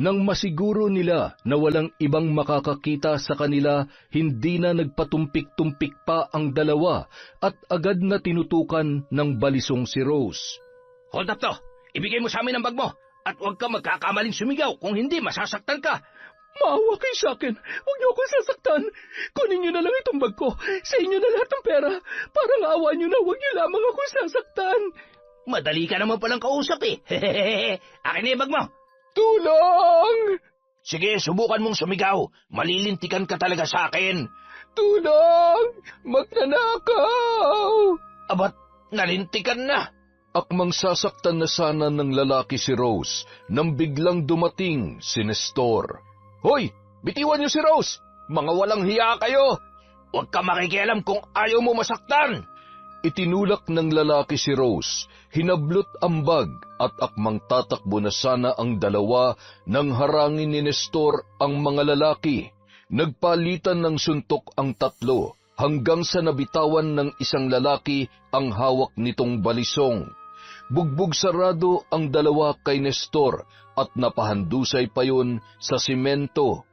S1: Nang masiguro nila na walang ibang makakakita sa kanila, hindi na nagpatumpik-tumpik pa ang dalawa at agad na tinutukan ng balisong si Rose.
S3: Hold up to! Ibigay mo sa amin ang bag mo at huwag ka magkakamaling sumigaw, kung hindi masasaktan ka.
S2: Maawa kayo sa akin. Huwag niyo akong sasaktan. Kunin niyo na lang itong bag ko. Sa inyo na lahat ng pera. Parang awa niyo na huwag niyo lamang akong sasaktan.
S3: Madali ka naman palang kausap eh. Akin na yung bag mo.
S2: Tulong!
S3: Sige, subukan mong sumigaw. Malilintikan ka talaga sa akin.
S2: Tulong! Magnanakaw!
S3: Abat, nalintikan na.
S1: Akmang sasaktan na sana ng lalaki si Rose nang biglang dumating si Nestor. Hoy! Bitiwan niyo si Rose! Mga walang hiya kayo!
S3: Huwag ka makikialam kung ayaw mo masaktan!
S1: Itinulak ng lalaki si Rose, hinablot ang bag at akmang tatakbo na sana ang dalawa nang harangin ni Nestor ang mga lalaki. Nagpalitan ng suntok ang tatlo hanggang sa nabitawan ng isang lalaki ang hawak nitong balisong. Bugbog sarado ang dalawa kay Nestor at napahandusay pa yun sa simento.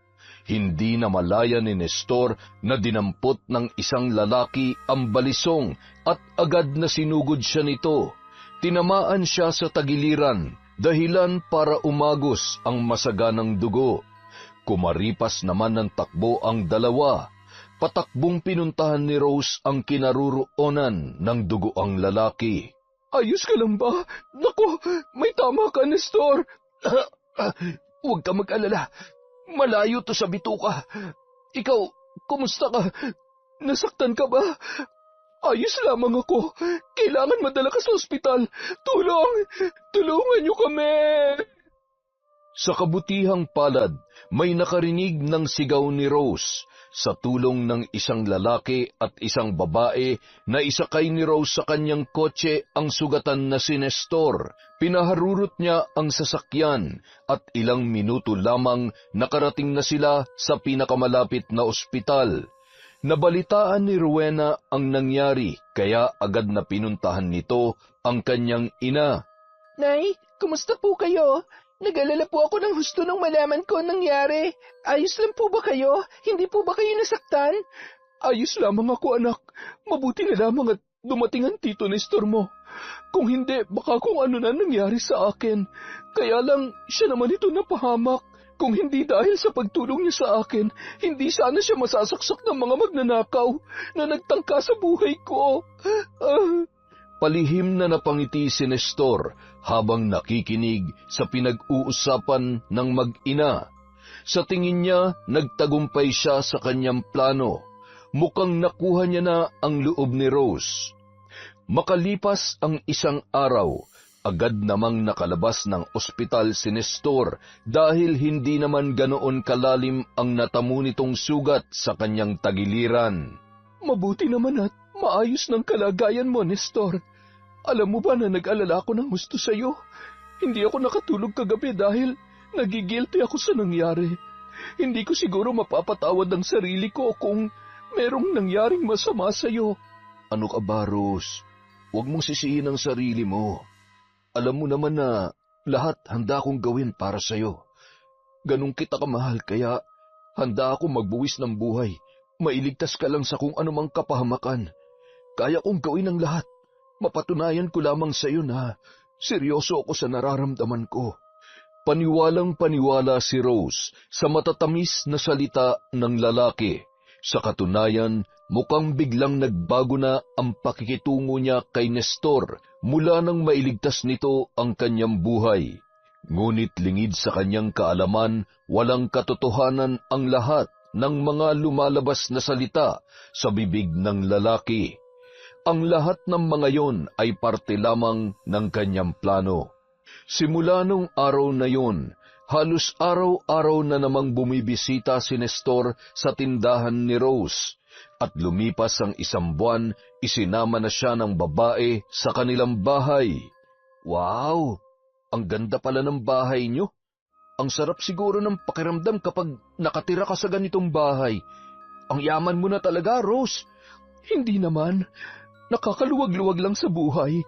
S1: Hindi na malaya ni Nestor na dinampot ng isang lalaki ang balisong at agad na sinugod siya nito. Tinamaan siya sa tagiliran, dahilan para umagos ang masaganang dugo. Kumaripas naman ng takbo ang dalawa. Patakbong pinuntahan ni Rose ang kinaruroonan ng dugoang lalaki.
S2: Ayos ka lang ba? Naku, may tama ka, Nestor. Huwag ka mag-alala. Malayo to sa bituka. Ikaw, kumusta ka? Nasaktan ka ba? Ayos lamang ako. Kailangan madala ka sa ospital. Tulong! Tulungan niyo kami!
S1: Sa kabutihang palad, may nakarinig ng sigaw ni Rose. Sa tulong ng isang lalaki at isang babae na isakay ni Rose sa kanyang kotse ang sugatan na si Nestor. Pinaharurot niya ang sasakyan at ilang minuto lamang nakarating na sila sa pinakamalapit na ospital. Nabalitaan ni Rowena ang nangyari kaya agad na pinuntahan nito ang kanyang ina.
S2: Nay, kumusta po kayo? Nag-alala po ako ng husto nung malaman ko ang nangyari. Ayos lang po ba kayo? Hindi po ba kayo nasaktan? Ayos lamang ako, anak. Mabuti na lamang at dumating ang tito Nestor mo. Kung hindi, baka kung ano na nangyari sa akin. Kaya lang, siya naman ito napahamak. Kung hindi dahil sa pagtulong niya sa akin, hindi sana siya masasaksak ng mga magnanakaw na nagtangka sa buhay ko.
S1: Palihim na napangiti si Nestor habang nakikinig sa pinag-uusapan ng mag-ina. Sa tingin niya, nagtagumpay siya sa kanyang plano. Mukhang nakuha niya na ang loob ni Rose. Makalipas ang isang araw, agad namang nakalabas ng ospital si Nestor dahil hindi naman ganoon kalalim ang natamo nitong sugat sa kanyang tagiliran.
S2: Mabuti naman at maayos ng kalagayan mo, Nestor. Alam mo ba na nag-alala ako ng gusto sa'yo? Hindi ako nakatulog kagabi dahil nagigilty ako sa nangyari. Hindi ko siguro mapapatawad ang sarili ko kung merong nangyaring masama sa'yo.
S1: Ano ka ba, Rose? Huwag mong sisihin ang sarili mo. Alam mo naman na lahat handa akong gawin para sa'yo. Ganun kita kamahal kaya handa ako magbuwis ng buhay. Mailigtas ka lang sa kung anumang kapahamakan. Kaya kong gawin ang lahat. Mapatunayan ko lamang sa iyo na seryoso ako sa nararamdaman ko. Paniwalang-paniwala si Rose sa matatamis na salita ng lalaki. Sa katunayan, mukhang biglang nagbago na ang pakikitungo niya kay Nestor mula nang mailigtas nito ang kanyang buhay. Ngunit lingid sa kanyang kaalaman, walang katotohanan ang lahat ng mga lumalabas na salita sa bibig ng lalaki. Ang lahat ng mga yon ay parte lamang ng kanyang plano. Simula nung araw na yon, halos araw-araw na namang bumibisita si Nestor sa tindahan ni Rose. At lumipas ang 1 buwan, isinama na siya ng babae sa kanilang bahay. Wow! Ang ganda pala ng bahay niyo. Ang sarap siguro ng pakiramdam kapag nakatira ka sa ganitong bahay. Ang yaman mo na talaga, Rose.
S2: Hindi naman. Nakakaluwag-luwag lang sa buhay.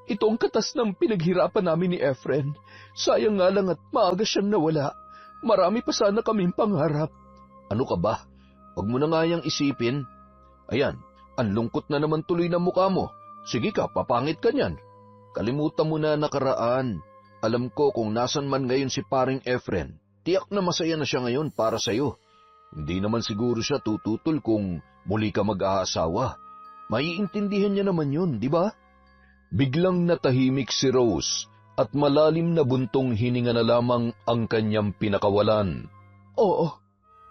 S2: Ito ang katas ng pinaghirapan namin ni Efren. Sayang nga lang at maaga siyang nawala. Marami pa sana kaming pangarap.
S1: Ano ka ba? Huwag mo na nga yang isipin. Ayan, ang lungkot na naman tuloy ng mukha mo. Sige ka, papangit ka niyan. Kalimutan mo na nakaraan. Alam ko kung nasan man ngayon si paring Efren, tiyak na masaya na siya ngayon para sa'yo. Hindi naman siguro siya tututol kung muli ka mag-aasawa. Maiintindihan niya naman yun, di ba? Biglang natahimik si Rose at malalim na buntong hininga na lamang ang kanyang pinakawalan.
S2: Oo,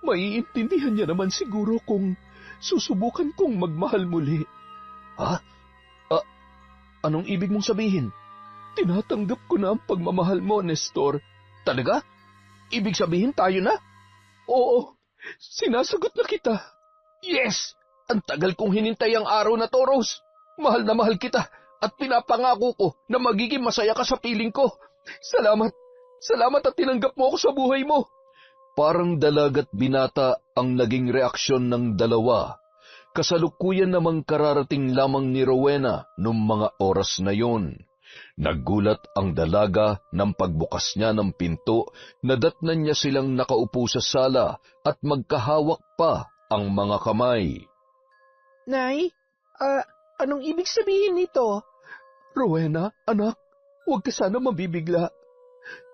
S2: maiintindihan niya naman siguro kung susubukan kong magmahal muli.
S1: Ha? Anong ibig mong sabihin?
S2: Tinatanggap ko na ang pagmamahal mo, Nestor.
S1: Talaga? Ibig sabihin tayo na?
S2: Oo, sinasagot na kita.
S1: Yes! Ang tagal kong hinintay ang araw na to, Rose. Mahal na mahal kita at pinapangako ko na magiging masaya ka sa piling ko.
S2: Salamat. Salamat at tinanggap mo ako sa buhay mo.
S1: Parang dalaga't binata ang naging reaksyon ng dalawa. Kasalukuyan namang kararating lamang ni Rowena noong mga oras na yon. Naggulat ang dalaga ng pagbukas niya ng pinto, nadatnan niya silang nakaupo sa sala at magkahawak pa ang mga kamay.
S4: Nay, anong ibig sabihin nito?
S2: Rowena, anak, huwag ka sana mabibigla.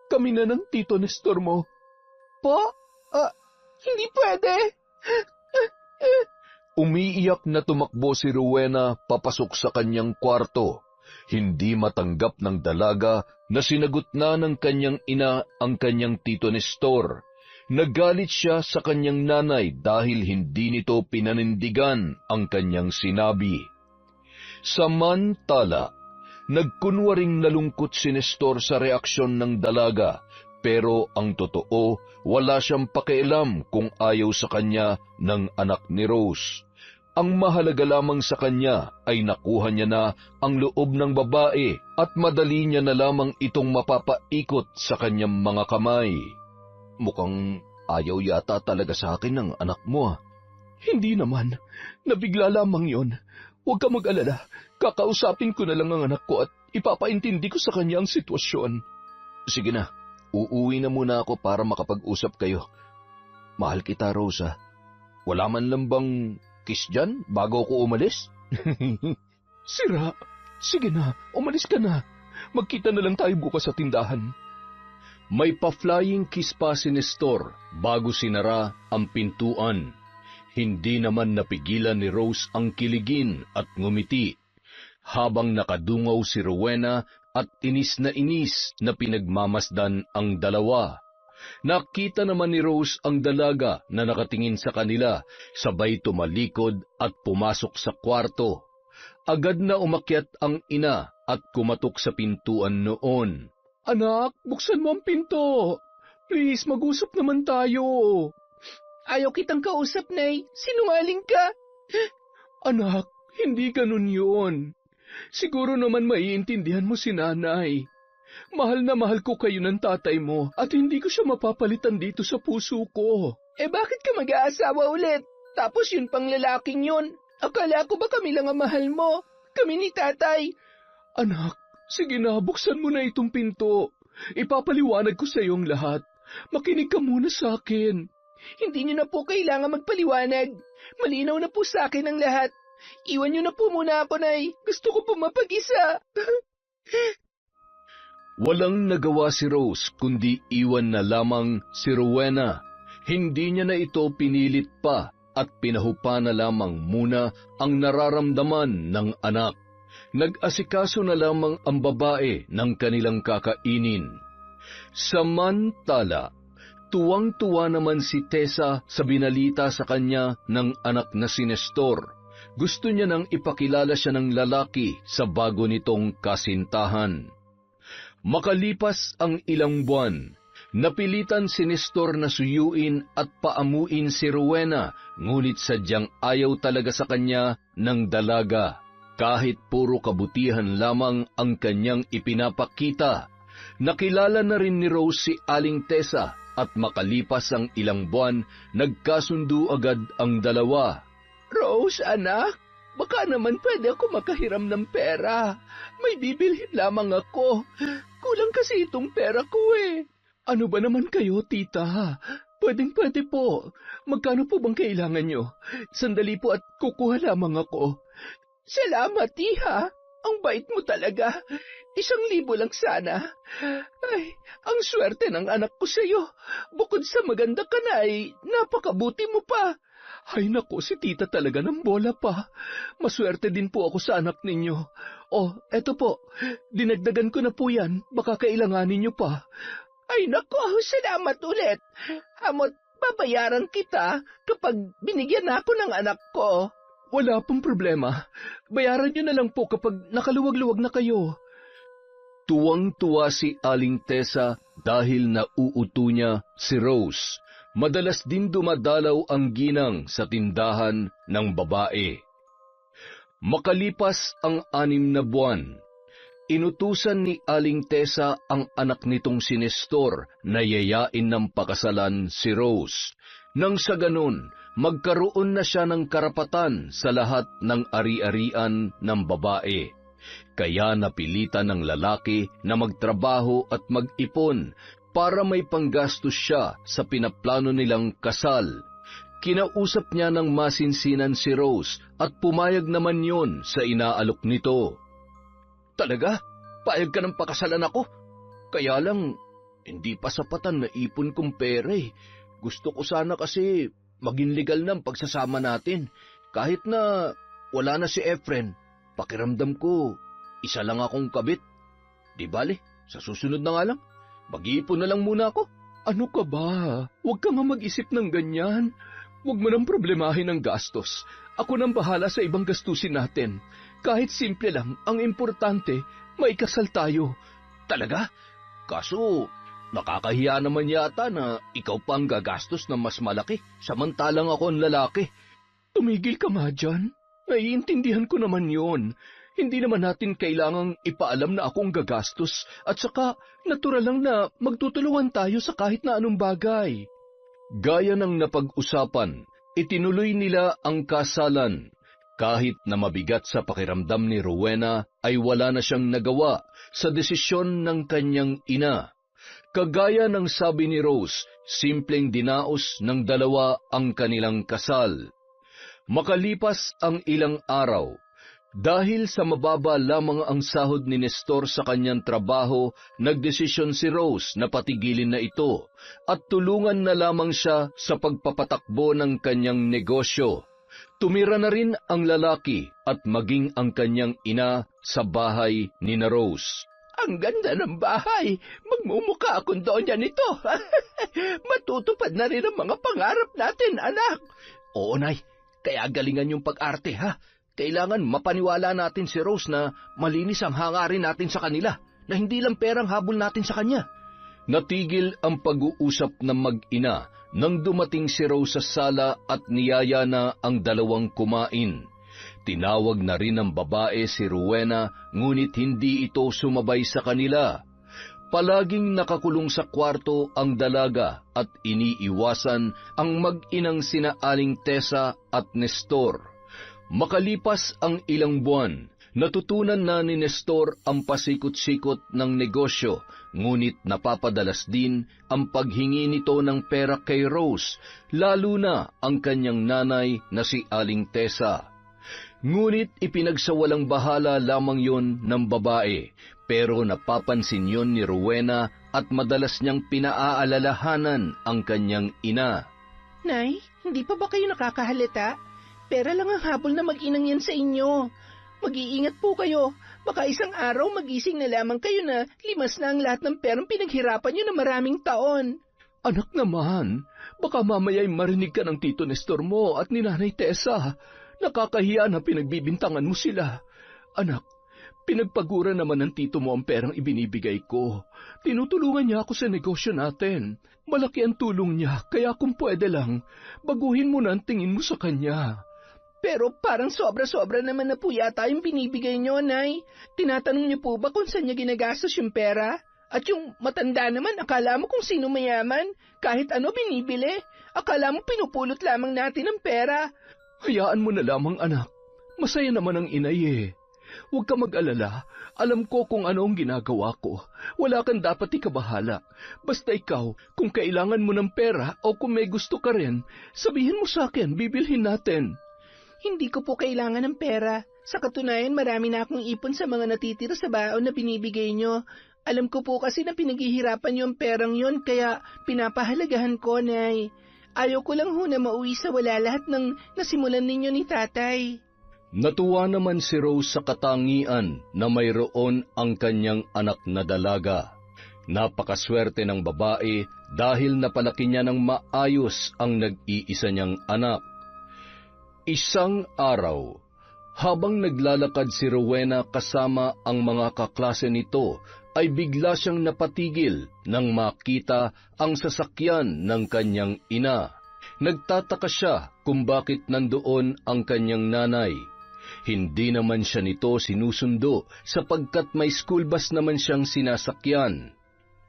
S2: Kami na ng tito Nestor mo.
S4: Po? Hindi pwede.
S1: Umiiyak na tumakbo si Rowena papasok sa kanyang kwarto. Hindi matanggap ng dalaga na sinagot na ng kanyang ina ang kanyang tito Nestor. Nagalit siya sa kanyang nanay dahil hindi nito pinanindigan ang kanyang sinabi. Samantala, nagkunwaring nalungkot si Nestor sa reaksyon ng dalaga, pero ang totoo, wala siyang pakialam kung ayaw sa kanya ng anak ni Rose. Ang mahalaga lamang sa kanya ay nakuha niya na ang loob ng babae at madali niya na lamang itong mapapaikot sa kanyang mga kamay. Mukhang ayaw yata talaga sa akin ng anak mo.
S2: Hindi naman. Nabigla lamang yon. Huwag ka mag-alala. Kakausapin ko na lang ang anak ko at ipapaintindi ko sa kanya ang sitwasyon.
S1: Sige na. Uuwi na muna ako para makapag-usap kayo. Mahal kita, Rosa. Wala man lang bang kiss dyan bago ako umalis?
S2: Sira. Sige na, umalis ka na. Magkita na lang tayo bukas sa tindahan.
S1: May pa-flying kiss pa si Nestor bago sinara ang pintuan. Hindi naman napigilan ni Rose ang kiligin at ngumiti, habang nakadungaw si Rowena at inis na pinagmamasdan ang dalawa. Nakita naman ni Rose ang dalaga na nakatingin sa kanila, sabay tumalikod at pumasok sa kwarto. Agad na umakyat ang ina at kumatok sa pintuan noon.
S2: Anak, buksan mo ang pinto. Please, mag-usap naman tayo.
S4: Ayaw kitang kausap, Nay. Sinungaling ka.
S2: Anak, hindi ganun yun. Siguro naman maiintindihan mo si nanay. Mahal na mahal ko kayo ng tatay mo at hindi ko siya mapapalitan dito sa puso ko.
S4: Bakit ka mag-aasawa ulit? Tapos yun pang lalaking yun. Akala ko ba kami lang ang mahal mo? Kami ni tatay.
S2: Anak, sige na, buksan mo na itong pinto. Ipapaliwanag ko sa iyo ang lahat. Makinig ka muna sa akin.
S4: Hindi niyo na po kailangan magpaliwanag. Malinaw na po sa akin ang lahat. Iwan niyo na po muna ako, Nay. Gusto ko po mapag-isa.
S1: Walang nagawa si Rose kundi iwan na lamang si Rowena. Hindi niya na ito pinilit pa at pinahupa na lamang muna ang nararamdaman ng anak. Nag-asikaso na lamang ang babae ng kanilang kakainin. Samantala, tuwang-tuwa naman si Tessa sa binalita sa kanya ng anak na si Nestor. Gusto niya nang ipakilala siya ng lalaki sa bago nitong kasintahan. Makalipas ang ilang buwan, napilitan si Nestor na suyuin at paamuin si Rowena, ngunit sadyang ayaw talaga sa kanya ng dalaga. Kahit puro kabutihan lamang ang kanyang ipinapakita, nakilala na rin ni Rose si Aling Tessa at makalipas ang ilang buwan, nagkasundo agad ang dalawa.
S2: Rose, anak, baka naman pwede ako makahiram ng pera. May bibilhin lamang ako. Kulang kasi itong pera ko eh.
S4: Ano ba naman kayo, tita? Pwedeng-pwede po. Magkano po bang kailangan nyo? Sandali po at kukuha lamang ako.
S2: Salamat, iha. Ang bait mo talaga. 1,000 lang sana. Ay, ang swerte ng anak ko sa'yo. Bukod sa maganda ka na ay napakabuti mo pa.
S4: Ay nako, si tita talaga ng bola pa. Maswerte din po ako sa anak ninyo. Oh, eto po. Dinagdagan ko na po yan. Baka kailanganin nyo pa.
S2: Ay nako, salamat ulit. Amot, babayaran kita kapag binigyan ako ng anak ko.
S4: Wala pong problema. Bayaran nyo na lang po kapag nakaluwag-luwag na kayo.
S1: Tuwang-tuwa si Aling Tessa dahil nauuto niya si Rose. Madalas din dumadalaw ang ginang sa tindahan ng babae. Makalipas ang 6 na buwan, inutusan ni Aling Tessa ang anak nitong si Nestor na yayain ng pakasalan si Rose. Nang sa ganun, magkaroon na siya ng karapatan sa lahat ng ari-arian ng babae. Kaya napilitan ng lalaki na magtrabaho at mag-ipon para may panggastos siya sa pinaplano nilang kasal. Kinausap niya ng masinsinan si Rose at pumayag naman yon sa inaalok nito.
S3: Talaga? Payag ka ng pakasalan ako? Kaya lang, hindi pa sapatan na ipon kong pera eh. Gusto ko sana kasi maging legal na ang pagsasama natin. Kahit na wala na si Efren, pakiramdam ko, isa lang akong kabit. Di bale, sa susunod na nga lang, mag-iipon na lang muna ako.
S4: Ano ka ba? Huwag ka nga mag-isip ng ganyan. Huwag mo nang problemahin ang gastos. Ako nang bahala sa ibang gastusin natin. Kahit simple lang, ang importante, maikasal tayo.
S3: Talaga? Kaso, nakakahiya naman yata na ikaw pa ang gagastos ng mas malaki, samantalang ako ang lalaki.
S4: Tumigil ka nga dyan. Naiintindihan ko naman yon. Hindi naman natin kailangang ipaalam na akong gagastos at saka natural lang na magtutulungan tayo sa kahit na anong bagay.
S1: Gaya ng napag-usapan, itinuloy nila ang kasalan. Kahit na mabigat sa pakiramdam ni Rowena ay wala na siyang nagawa sa desisyon ng kanyang ina. Kagaya ng sabi ni Rose, simpleng dinaos ng dalawa ang kanilang kasal. Makalipas ang ilang araw, dahil sa mababa lamang ang sahod ni Nestor sa kanyang trabaho, nagdesisyon si Rose na patigilin na ito at tulungan na lamang siya sa pagpapatakbo ng kanyang negosyo. Tumira na rin ang lalaki at maging ang kanyang ina sa bahay ni na Rose.
S2: Ang ganda ng bahay. Magmumukha akong donya nito. Matutupad na rin ang mga pangarap natin, anak.
S3: Oo, Nay. Kaya galingan yung pag-arte, ha? Kailangan mapaniwala natin si Rose na malinis ang hangarin natin sa kanila, na hindi lang perang habol natin sa kanya.
S1: Natigil ang pag-uusap ng mag-ina nang dumating si Rose sa sala at niyaya na ang dalawang kumain. Tinawag na rin ng babae si Rowena, ngunit hindi ito sumabay sa kanila. Palaging nakakulong sa kwarto ang dalaga at iniiwasan ang mag-inang sina Aling Tessa at Nestor. Makalipas ang ilang buwan, natutunan na ni Nestor ang pasikot-sikot ng negosyo, ngunit napapadalas din ang paghingi nito ng pera kay Rose, lalo na ang kanyang nanay na si Aling Tessa. Ngunit ipinagsawalang bahala lamang yon ng babae, pero napapansin yon ni Rowena at madalas niyang pinaaalalahanan ang kanyang ina.
S2: Nay, hindi pa ba kayo nakakahalata? Pera lang ang habol na mag-inang yan sa inyo. Mag-iingat po kayo. Baka isang araw magising na lamang kayo na limas na ang lahat ng perang pinaghirapan nyo na maraming taon.
S1: Anak naman, baka mamaya'y marinig ka ng Tito Nestor mo at ni Nanay Tessa. Nakakahiya na pinagbibintangan mo sila. Anak, pinagpagura naman ng tito mo ang perang ibinibigay ko. Tinutulungan niya ako sa negosyo natin. Malaki ang tulong niya, kaya kung pwede lang, baguhin mo na ang tingin mo sa kanya.
S2: Pero parang sobra-sobra naman na po yata yung binibigay nyo, Nay. Tinatanong niyo po ba kung saan niya ginagastos yung pera? At yung matanda naman, akala mo kung sino mayaman? Kahit ano binibili? Akala mo pinupulot lamang natin ang pera?
S1: Hayaan mo na lamang, anak. Masaya naman ang inay eh. Huwag ka mag-alala. Alam ko kung ano ang ginagawa ko. Wala kang dapat ikabahala. Basta ikaw, kung kailangan mo ng pera o kung may gusto ka rin, sabihin mo sa akin, bibilhin natin.
S2: Hindi ko po kailangan ng pera. Sa katunayan, marami na akong ipon sa mga natitira sa baon na binibigay nyo. Alam ko po kasi na pinaghihirapan yung perang yon, kaya pinapahalagahan ko, Nay. Ayaw ko lang ho na mauwi sa wala lahat ng nasimulan ninyo ni Tatay.
S1: Natuwa naman si Rose sa katangian na mayroon ang kanyang anak na dalaga. Napakaswerte ng babae dahil napalaki niya ng maayos ang nag-iisa niyang anak. Isang araw, habang naglalakad si Rowena kasama ang mga kaklase nito, ay bigla siyang napatigil nang makita ang sasakyan ng kanyang ina. Nagtataka siya kung bakit nandoon ang kanyang nanay. Hindi naman siya nito sinusundo sapagkat may school bus naman siyang sinasakyan.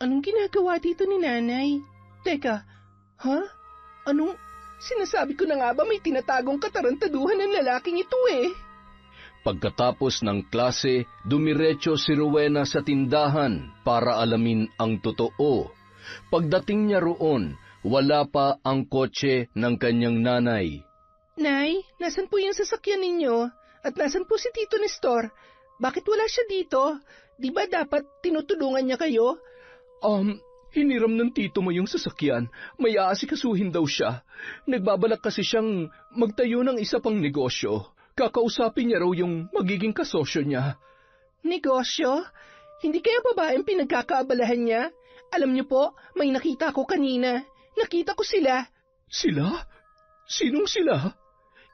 S2: Anong ginagawa dito ni Nanay? Teka, Anong sinasabi ko na nga ba may tinatagong katarantaduhan ng lalaking ito eh?
S1: Pagkatapos ng klase, dumiretso si Rowena sa tindahan para alamin ang totoo. Pagdating niya roon, wala pa ang kotse ng kanyang nanay.
S2: Nay, nasan po yung sasakyan ninyo? At nasan po si Tito Nestor? Bakit wala siya dito? Di ba dapat tinutulungan niya kayo?
S1: Hiniram ng tito mo yung sasakyan. May aasikasuhin daw siya. Nagbabalak kasi siyang magtayo ng isa pang negosyo. Kakausapin niya raw yung magiging kasosyo niya.
S2: Negosyo? Hindi kaya babaeng pinagkakaabalahan niya? Alam niyo po, may nakita ko kanina. Nakita ko sila.
S1: Sila? Sinong sila?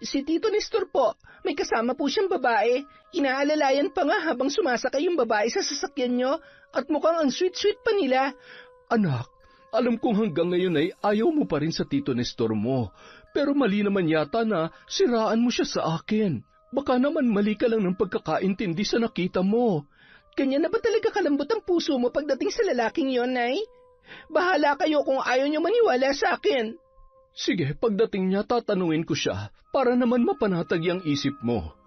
S2: Si Tito Nestor po. May kasama po siyang babae. Inaalalayan pa nga habang sumasakay yung babae sa sasakyan niyo at mukhang ang sweet-sweet pa nila.
S1: Anak, alam kong hanggang ngayon ay ayaw mo pa rin sa Tito Nestor mo. Pero mali naman yata na siraan mo siya sa akin. Baka naman mali ka lang ng pagkakaintindi sa nakita mo.
S2: Ganyan na ba talaga kalambot ang puso mo pagdating sa lalaking yon, Nay? Bahala kayo kung ayaw niyo maniwala sa akin.
S1: Sige, pagdating niya tatanungin ko siya para naman mapanatag ang isip mo.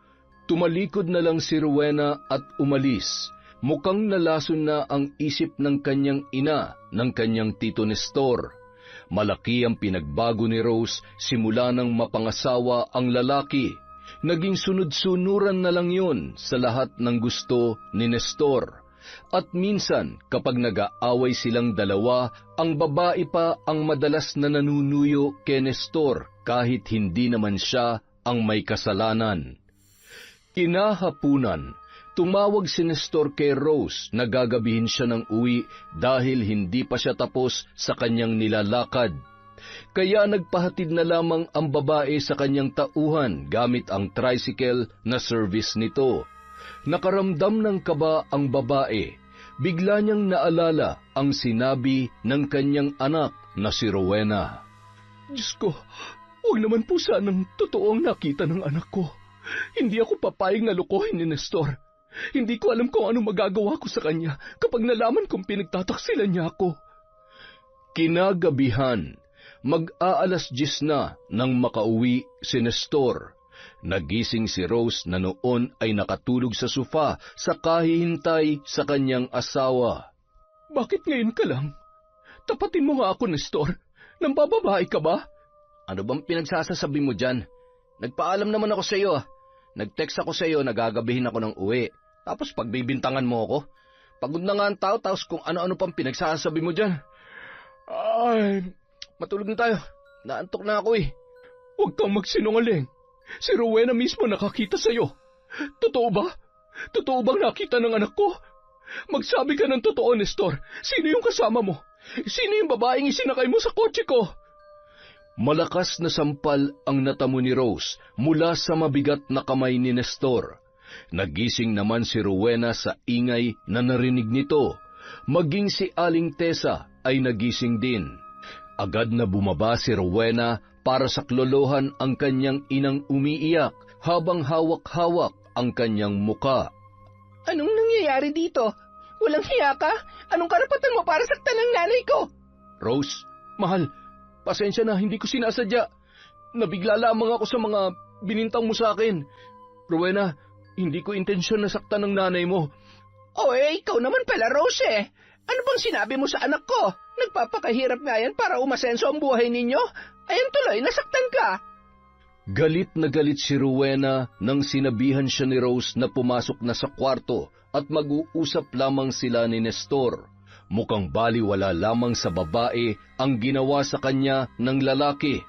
S1: Tumalikod na lang si Rowena at umalis. Mukhang nalason na ang isip ng kanyang ina ng kanyang Tito Nestor. Malaki ang pinagbago ni Rose simula nang mapangasawa ang lalaki. Naging sunod-sunuran na lang yon sa lahat ng gusto ni Nestor. At minsan, kapag nag-aaway silang dalawa, ang babae pa ang madalas na nanunuyo kay Nestor kahit hindi naman siya ang may kasalanan. Kinahapunan, tumawag si Nestor kay Rose na gagabihin siya ng uwi dahil hindi pa siya tapos sa kanyang nilalakad. Kaya nagpahatid na lamang ang babae sa kanyang tauhan gamit ang tricycle na service nito. Nakaramdam ng kaba ang babae. Bigla niyang naalala ang sinabi ng kanyang anak na si Rowena. Diyos ko, huwag naman po sanang totoo ang nakita ng anak ko. Hindi ako papayag na lukohin ni Nestor. Hindi ko alam kung ano magagawa ko sa kanya kapag nalaman kong pinagtataksilan niya ako. Kinagabihan, mag-aalas 10 na nang makauwi si Nestor. Nagising si Rose na noon ay nakatulog sa sofa sa kahihintay sa kanyang asawa. Bakit ngayon ka lang? Tapatin mo nga ako, Nestor. Nambababae ka ba?
S3: Ano bang pinagsasasabi mo dyan? Nagpaalam naman ako sa iyo.
S1: Nag-text ako sa iyo na gagabihin ako ng uwi. Tapos pagbibintangan mo ako. Pagod na nga ang tao, tapos kung ano-ano pang pinagsasabi mo dyan. Ay, matulog na tayo. Naantok na ako eh. Huwag kang magsinungaling. Si Rowena mismo nakakita sa iyo. Totoo ba? Totoo bang nakita ng anak ko? Magsabi ka ng totoo, Nestor. Sino yung kasama mo? Sino yung babaeng isinakay mo sa kotse ko? Malakas na sampal ang natamo ni Rose mula sa mabigat na kamay ni Nestor. Nagising naman si Rowena sa ingay na narinig nito. Maging si Aling Tessa ay nagising din. Agad na bumaba si Rowena para saklolohan ang kanyang inang umiiyak habang hawak-hawak ang kanyang muka.
S2: Anong nangyayari dito? Walang hiya ka? Anong karapatan mo para saktan ng nanay ko?
S1: Rose, mahal, pasensya na, hindi ko sinasadya. Nabigla lamang ako sa mga binintang mo sa akin. Rowena, hindi ko intensyon na saktan ng nanay mo.
S2: Ikaw naman pala, Rose eh. Ano bang sinabi mo sa anak ko? Nagpapakahirap nga yan para umasenso ang buhay ninyo. Ayan tuloy, nasaktan ka.
S1: Galit na galit si Rowena nang sinabihan siya ni Rose na pumasok na sa kwarto at mag-uusap lamang sila ni Nestor. Mukhang baliwala lamang sa babae ang ginawa sa kanya ng lalaki.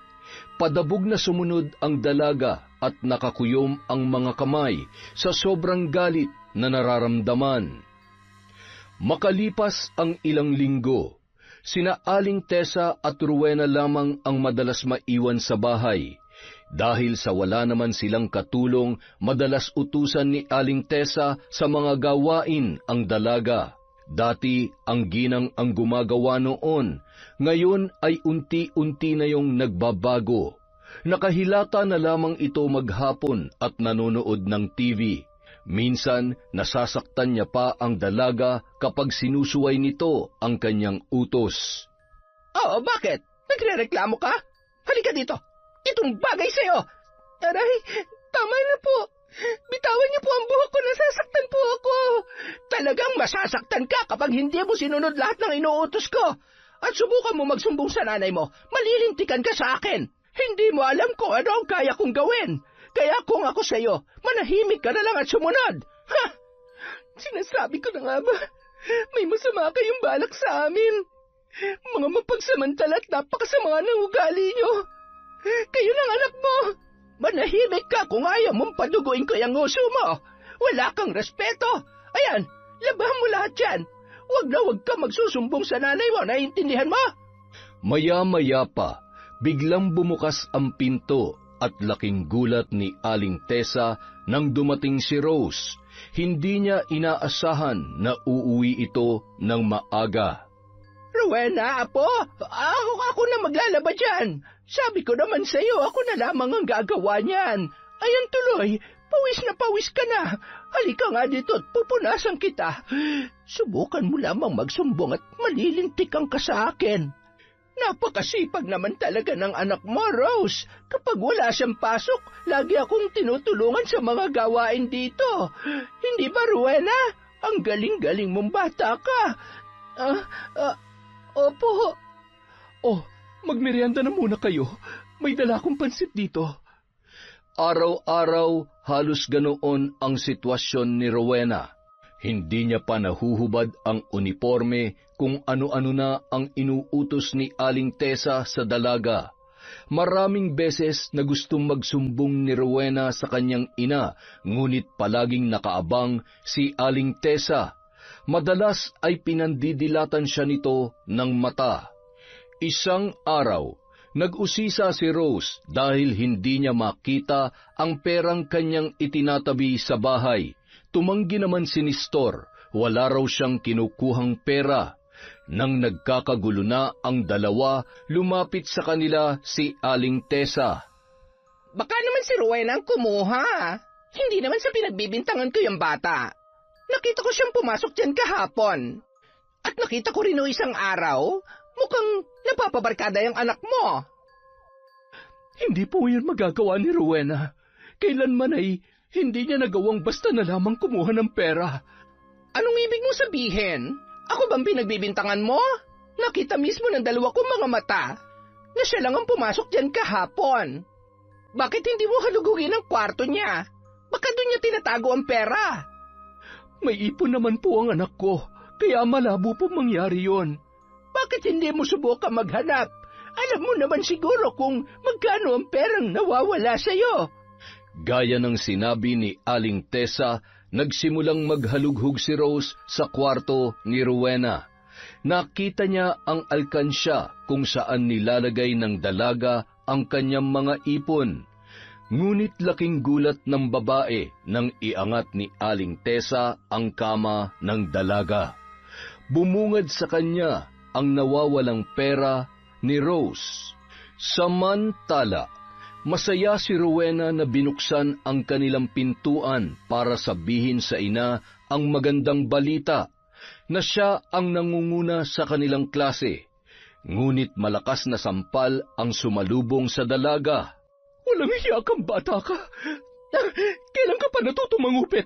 S1: Padabog na sumunod ang dalaga at nakakuyom ang mga kamay sa sobrang galit na nararamdaman. Makalipas ang ilang linggo, sina Aling Tessa at Rowena lamang ang madalas maiwan sa bahay. Dahil sa wala naman silang katulong, madalas utusan ni Aling Tessa sa mga gawain ang dalaga. Dati ang ginang ang gumagawa noon, ngayon ay unti-unti na yung nagbabago. Nakahilata na lamang ito maghapon at nanonood ng TV. Minsan, nasasaktan niya pa ang dalaga kapag sinusuway nito ang kanyang utos.
S2: Bakit? Nagrereklamo ka? Halika dito. Itong bagay sa'yo. Aray, tama na po. Bitawan niyo po ang buhok ko, nasasaktan po ako. Talagang masasaktan ka kapag hindi mo sinunod lahat ng inuutos ko. At subukan mo magsumbong sa nanay mo, malilintikan ka sa akin. Hindi mo alam kung ano ang kaya kong gawin. Kaya kung ako sa'yo, manahimik ka na lang at sumunod. Ha! Sinasabi ko na nga ba, may masama kayong balak sa amin. Mga mapagsamantala at napakasama ng ugali niyo. Kayo ng anak mo. Manahimik ka kung ayaw mong paduguin ko yung uso mo. Wala kang respeto. Ayan, labahan mo lahat yan. Huwag ka magsusumbong sa nanay mo, naiintindihan mo?
S1: Maya-maya pa, biglang bumukas ang pinto at laking gulat ni Aling Tessa nang dumating si Rose. Hindi niya inaasahan na uuwi ito ng maaga.
S2: Rowena, apo, ako na maglalaba dyan. Sabi ko naman sa'yo, ako na lamang ang gagawa niyan. Ayan tuloy, pawis ka na. Halika nga dito at pupunasan kita. Subukan mo lamang magsumbong at malilintikan ka sa akin. Napakasipag naman talaga ng anak mo, Rose. Kapag wala siyang pasok, lagi akong tinutulungan sa mga gawain dito. Hindi ba, Rowena? Ang galing-galing mong bata ka. Opo.
S1: Magmerienda na muna kayo. May dala akong pansit dito. Araw-araw, halos ganoon ang sitwasyon ni Rowena. Hindi niya pa nahuhubad ang uniforme kung ano-ano na ang inuutos ni Aling Tessa sa dalaga. Maraming beses na gustong magsumbong ni Rowena sa kanyang ina, ngunit palaging nakaabang si Aling Tessa. Madalas ay pinandidilatan siya nito ng mata. Isang araw, nag-usisa si Rose dahil hindi niya makita ang perang kanyang itinatabi sa bahay. Tumanggi naman si Nestor, wala raw siyang kinukuhang pera. Nang nagkakagulo na ang dalawa, lumapit sa kanila si Aling Tessa.
S2: Baka naman si Rowena ang kumuha. Hindi naman sa pinagbibintangan ko yung bata. Nakita ko siyang pumasok dyan kahapon. At nakita ko rin o isang araw, mukhang napapabarkada yung anak mo.
S1: Hindi po yun magagawa ni Rowena. Kailanman ay hindi niya nagawang basta na lamang kumuha ng pera.
S2: Anong ibig mo sabihin? Ako bang pinagbibintangan mo? Nakita mismo ng dalawa kong mga mata na siya lang ang pumasok dyan kahapon. Bakit hindi mo halugugin ang kwarto niya? Baka doon niya tinatago ang pera.
S1: May ipon naman po ang anak ko, kaya malabo po mangyari yon.
S2: Bakit hindi mo subukan maghanap? Alam mo naman siguro kung magkano ang perang nawawala sa'yo.
S1: Gaya ng sinabi ni Aling Tessa, nagsimulang maghalughog si Rose sa kwarto ni Rowena. Nakita niya ang alkansya kung saan nilalagay ng dalaga ang kanyang mga ipon. Ngunit laking gulat ng babae nang iangat ni Aling Tessa ang kama ng dalaga. Bumungad sa kanya ang nawawalang pera ni Rose. Samantala, masaya si Rowena na binuksan ang kanilang pintuan para sabihin sa ina ang magandang balita na siya ang nangunguna sa kanilang klase. Ngunit malakas na sampal ang sumalubong sa dalaga.
S2: Walang hiya kang bata ka. Kailan ka pa natutong mangupit?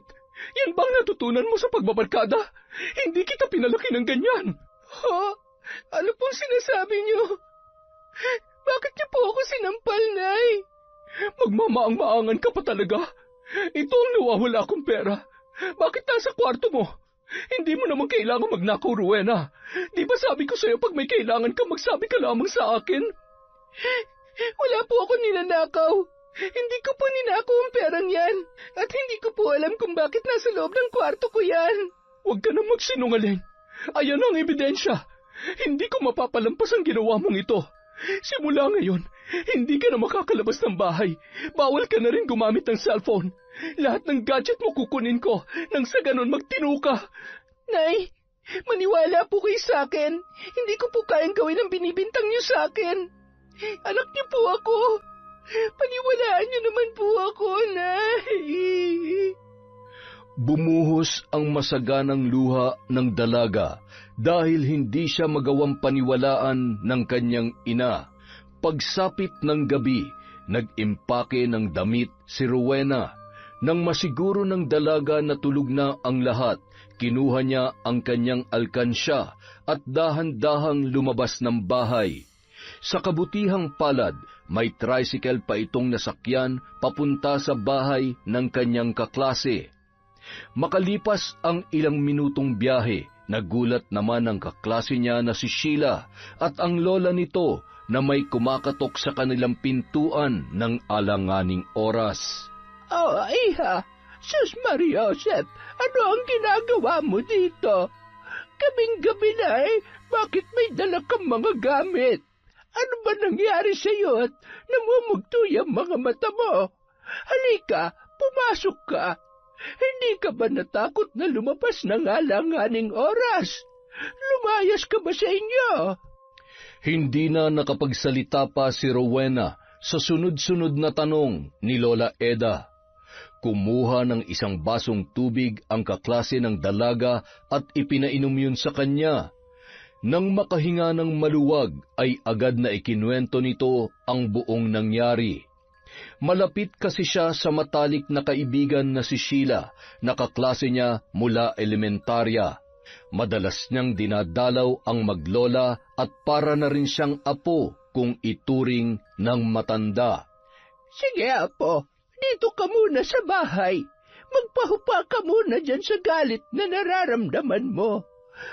S2: Yan bang natutunan mo sa pagbabarkada? Hindi kita pinalaki ng ganyan. Ha? Ano pong sinasabi niyo? Bakit niyo po ako sinampal, Nay? Magmamaang-maangan ka pa talaga. Ito ang nawawala kong pera. Bakit nasa kwarto mo? Hindi mo naman kailangan magnakaw, Rowena. Di ba sabi ko sa'yo pag may kailangan ka, magsabi ka lamang sa akin? Wala po ako ninanakaw. Hindi ko po ninakaw ang perang yan. At hindi ko po alam kung bakit nasa loob ng kwarto ko yan. Huwag ka na magsinungaling. Ayan ang ebidensya. Hindi ko mapapalampas ang ginawa mong ito. Simula ngayon, hindi ka na makakalabas ng bahay. Bawal ka na rin gumamit ng cellphone. Lahat ng gadget mo kukunin ko nang sa ganon magtino ka. Nay, maniwala po kayo sa akin. Hindi ko po kayang gawin ang binibintang niyo sa akin. Anak niyo po ako. Paniwalaan niyo naman po ako, Nay.
S1: Bumuhos ang masaganang luha ng dalaga dahil hindi siya magawang paniwalaan ng kanyang ina. Pagsapit ng gabi, nag-impake ng damit si Rowena. Nang masiguro ng dalaga na tulog na ang lahat, kinuha niya ang kanyang alkansya at dahan-dahang lumabas ng bahay. Sa kabutihang palad, may tricycle pa itong nasakyan papunta sa bahay ng kanyang kaklase. Makalipas ang ilang minutong biyahe, nagulat naman ang kaklase niya na si Sheila at ang lola nito na may kumakatok sa kanilang pintuan ng alanganing oras.
S2: Oh, iha, Sus Maria Joseph, ano ang ginagawa mo dito? Kaming-gabi na bakit may dala kang mga gamit? Ano ba nangyari sa iyo at namumugto yung mga mata mo? Halika, pumasok ka. Hindi ka ba natakot na lumabas ng alanganing oras? Lumayas ka ba sa inyo?
S1: Hindi na nakapagsalita pa si Rowena sa sunod-sunod na tanong ni Lola Eda. Kumuha ng isang basong tubig ang kaklase ng dalaga at ipinainom yun sa kanya. Nang makahinga ng maluwag ay agad na ikinuwento nito ang buong nangyari. Malapit kasi siya sa matalik na kaibigan na si Sheila, na kaklase niya mula elementarya. Madalas niyang dinadalaw ang maglola at para na rin siyang apo kung ituring ng matanda.
S2: Sige, apo, dito ka muna sa bahay. Magpahupa ka muna dyan sa galit na nararamdaman mo.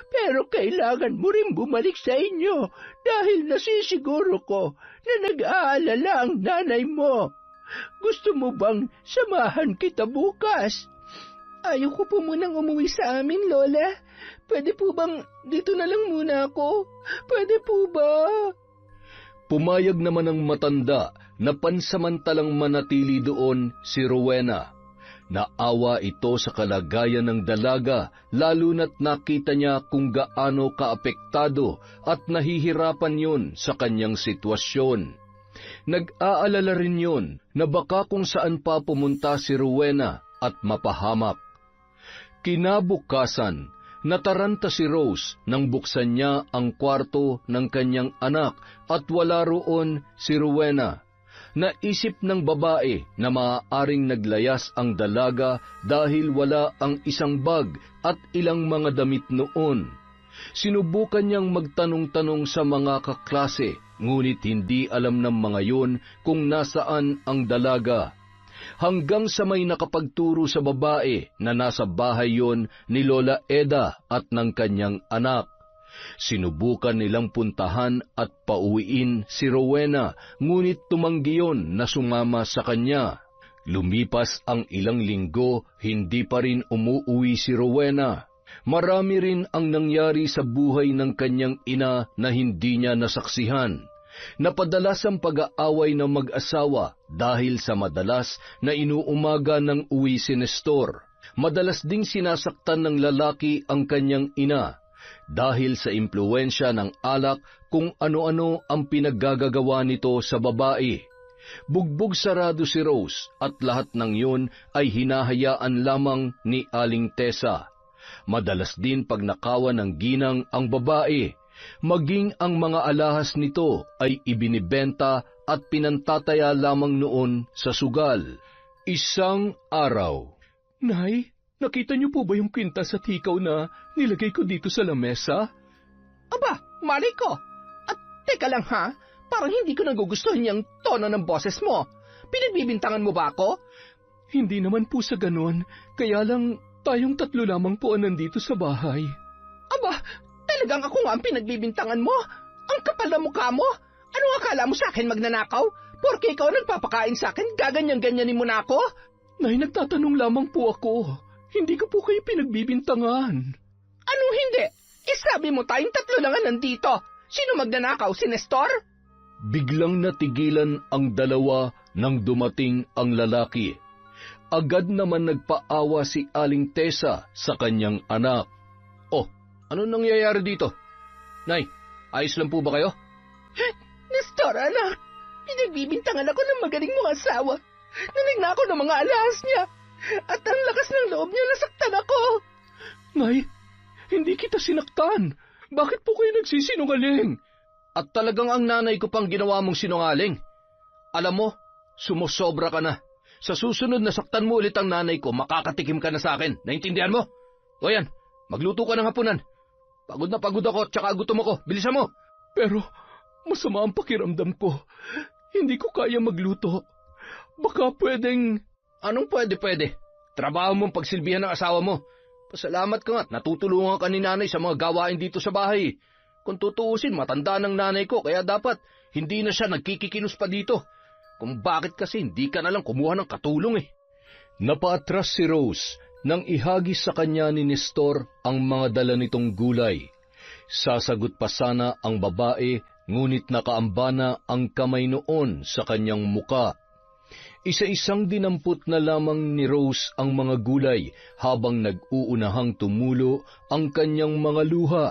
S2: Pero kailangan mo rin bumalik sa inyo dahil nasisiguro ko na nag-aalala ang nanay mo. Gusto mo bang samahan kita bukas? Ayaw ko po munang umuwi sa amin, Lola. Pwede po bang dito na lang muna ako? Pwede po ba?
S1: Pumayag naman ang matanda na pansamantalang manatili doon si Rowena. Naawa ito sa kalagayan ng dalaga, lalo na't nakita niya kung gaano kaapektado at nahihirapan yun sa kanyang sitwasyon. Nag-aalala rin yun na baka kung saan pa pumunta si Rowena at mapahamak. Kinabukasan, nataranta si Rose nang buksan niya ang kwarto ng kanyang anak at wala roon si Rowena. Naisip ng babae na maaaring naglayas ang dalaga dahil wala ang isang bag at ilang mga damit noon. Sinubukan niyang magtanong-tanong sa mga kaklase, ngunit hindi alam ng mga yun kung nasaan ang dalaga. hanggang sa may nakapagturo sa babae na nasa bahay yon ni Lola Eda at ng kanyang anak. Sinubukan nilang puntahan at pauwiin si Rowena, ngunit tumanggi yon na sumama sa kanya. Lumipas ang ilang linggo, hindi pa rin umuuwi si Rowena. Marami rin ang nangyari sa buhay ng kanyang ina na hindi niya nasaksihan. Napadalas ang pag-aaway ng mag-asawa dahil sa madalas na inuumaga ng uwi si Nestor. Madalas ding sinasaktan ng lalaki ang kanyang ina dahil sa impluwensya ng alak kung ano-ano ang pinaggagawa nito sa babae. Bugbog sarado si Rose at lahat ng yun ay hinahayaan lamang ni Aling Tessa. Madalas din pagnakawan ng ginang ang babae, maging ang mga alahas nito ay ibinibenta at pinantataya lamang noon sa sugal. Isang araw.
S2: Nay, nakita niyo po ba yung kwintas at hikaw na nilagay ko dito sa lamesa? Aba, malay ko. At teka lang ha, parang hindi ko nagugustuhan yung tono ng boses mo. Pinagbibintangan mo ba ako? Hindi naman po sa ganun, kaya lang tayong tatlo lamang po ang nandito sa bahay. Aba, talagang ako nga ang pinagbibintangan mo? Ang kapal na mukha mo? Ano akala mo sa akin magnanakaw? Porke ikaw nagpapakain sa akin, gaganyan-ganyanin mo na ako? Nay, nagtatanong lamang po ako. Hindi ko po kayo pinagbibintangan. Anong hindi? Sabi mo tayong tatlo lang ang nandito. Sino magnanakaw, si Nestor?
S1: Biglang natigilan ang dalawa nang dumating ang lalaki. Agad naman nagpaawa si Aling Tessa sa kanyang anak.
S3: Oh, ano nangyayari dito? Nay, ayos lang po ba kayo?
S2: Nestor, anak, pinagbibintangan ako ng magaling mong asawa. Nagnakaw ng mga alahas niya. At ang lakas ng loob niya, nasaktan ako. Nay, hindi kita sinaktan. Bakit po kayo nagsisinungaling?
S3: At talagang ang nanay ko pang ginawa mong sinungaling. Alam mo, sumusobra ka na. Sa susunod na saktan mo ulit ang nanay ko, makakatikim ka na sa akin. Naintindihan mo? O yan, magluto ka ng hapunan. Pagod na pagod ako, tsaka gutom ako. Bilisan mo.
S2: Pero masama ang pakiramdam ko. Hindi ko kaya magluto. Baka pwedeng...
S3: Anong pwede? Trabaho mong pagsilbihan ng asawa mo. Pasalamat ka nga't natutulungan ka ni nanay sa mga gawain dito sa bahay. Kung tutuusin, matanda ng nanay ko, kaya dapat hindi na siya nagkikikilos pa dito. Kung bakit kasi hindi ka nalang kumuha ng katulong eh.
S1: Napaatras si Rose nang ihagis sa kanya ni Nestor ang mga dala nitong gulay. Sasagot pa sana ang babae, ngunit nakaambana ang kamay noon sa kanyang muka. Isa-isang dinampot na lamang ni Rose ang mga gulay habang nag-uunahang tumulo ang kanyang mga luha.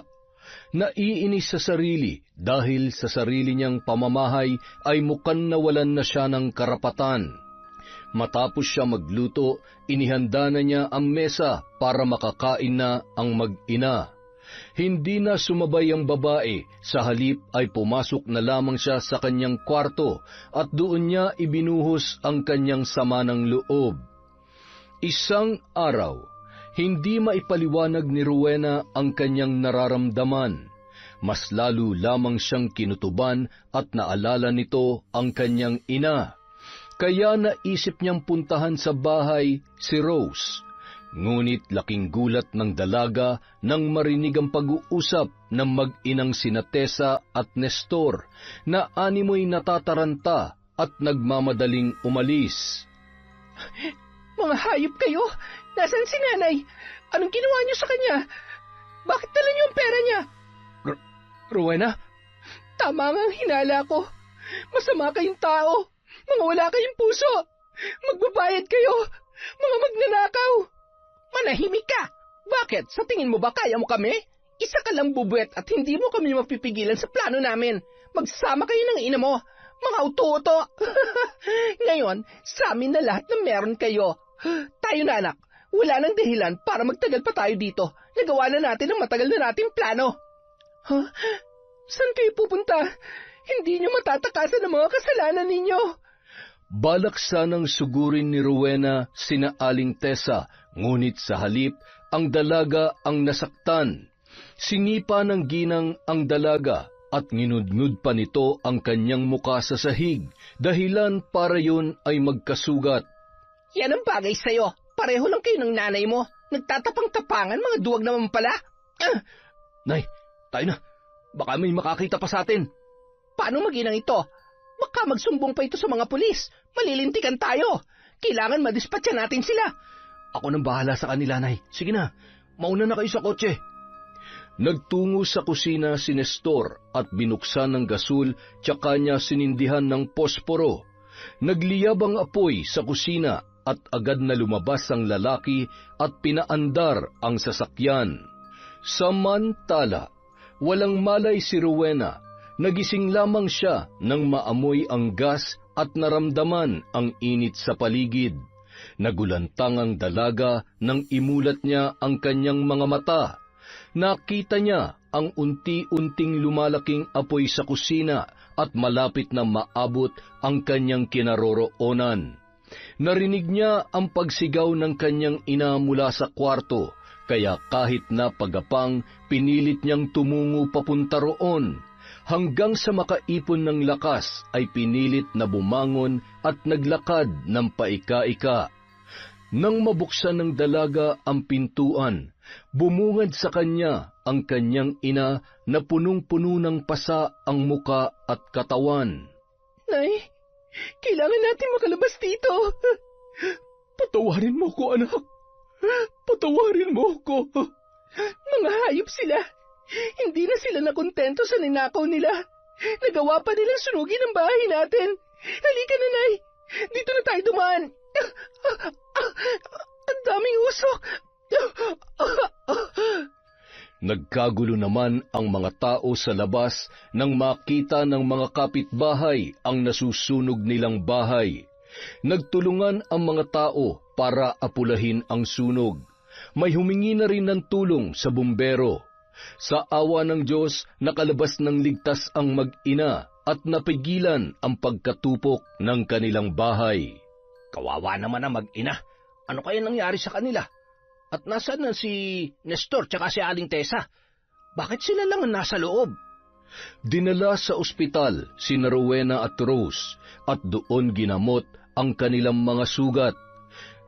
S1: Naiinis sa sarili dahil sa sarili niyang pamamahay ay mukhang nawalan na siya ng karapatan. Matapos siya magluto, inihanda na niya ang mesa para makakain na ang mag-ina. Hindi na sumabay ang babae, sa halip ay pumasok na lamang siya sa kanyang kwarto at doon niya ibinuhos ang kanyang sama ng loob. Isang araw, hindi maipaliwanag ni Rowena ang kanyang nararamdaman. Mas lalo lamang siyang kinutuban at naalala nito ang kanyang ina. Kaya naisip niyang puntahan sa bahay si Rose. Ngunit laking gulat ng dalaga nang marinig ang pag-uusap ng mag-inang sina Tessa at Nestor na animoy natataranta at nagmamadaling umalis.
S2: Mga hayop kayo! Nasaan si nanay? Anong ginawa niyo sa kanya? Bakit dala niyo ang pera niya?
S3: Rowena?
S2: Tama nga ang hinala ko. Masama kayong tao. Mga wala kayong puso. Magbabayad kayo. Mga magnanakaw. Manahimik ka! Bakit? Sa tingin mo ba kaya mo kami? Isa ka lang bubuet at hindi mo kami mapipigilan sa plano namin. Magsama kayo ng ina mo. Mga uto-uto. Ngayon, sa amin na lahat na meron kayo. Tayo na anak, wala nang dahilan para magtagal pa tayo dito. Nagawa na natin ang matagal na nating plano. Huh? Saan kayo pupunta? Hindi niyo matatakasan ang mga kasalanan ninyo.
S1: Balak sanang sugurin ni Rowena sina Aling Tessa, ngunit sa halip, ang dalaga ang nasaktan. Sinipa ng ginang ang dalaga at nginudngud pa nito ang kanyang muka sa sahig, dahilan para yun ay magkasugat.
S2: Yan ang bagay sa'yo. Pareho lang kayo ng nanay mo. Nagtatapang-tapangan, mga duwag naman pala.
S3: Nay, tayo na. Baka may makakita pa sa atin.
S2: Paano mag-inang ito? Baka magsumbong pa ito sa mga pulis. Malilintikan tayo. Kailangan madispatcha natin sila.
S3: Ako nang bahala sa kanila, Nay. Sige na, mauna na kayo sa kotse.
S1: Nagtungo sa kusina si Nestor at binuksan ng gasul tsaka niya sinindihan ng posporo. Nagliyab ang apoy sa kusina at agad na lumabas ang lalaki at pinaandar ang sasakyan. Samantala, walang malay si Rowena. Nagising lamang siya nang maamoy ang gas at naramdaman ang init sa paligid. Nagulantang ang dalaga nang imulat niya ang kanyang mga mata. Nakita niya ang unti-unting lumalaking apoy sa kusina at malapit na maabot ang kanyang kinaroroonan. Narinig niya ang pagsigaw ng kanyang ina mula sa kwarto, kaya kahit na pagapang pinilit niyang tumungo papunta roon. Hanggang sa makaipon ng lakas ay pinilit na bumangon at naglakad ng paika-ika. Nang mabuksan ng dalaga ang pintuan, bumungad sa kanya ang kanyang ina na punong-puno ng pasa ang muka at katawan.
S2: Nay, kailangan natin makalabas dito.
S1: Patawarin mo ko, anak. Patawarin mo ko.
S2: Mga hayop sila. Hindi na sila nakontento sa ninakaw nila. Nagawa pa nilang sunugin ang bahay natin. Halika na, Nay. Dito na tayo dumaan. Ang daming usok.
S1: Nagkagulo naman ang mga tao sa labas nang makita ng mga kapitbahay ang nasusunog nilang bahay. Nagtulungan ang mga tao para apulahin ang sunog. May humingi na rin ng tulong sa bumbero. Sa awa ng Diyos, nakalabas ng ligtas ang mag-ina at napigilan ang pagkatupok ng kanilang bahay.
S3: Kawawa naman ang mag-ina. Ano kaya nangyari sa kanila? At nasaan na si Nestor tsaka si Aling Tessa? Bakit sila lang ang nasa loob?
S1: Dinala sa ospital si Rowena at Rose at doon ginamot ang kanilang mga sugat.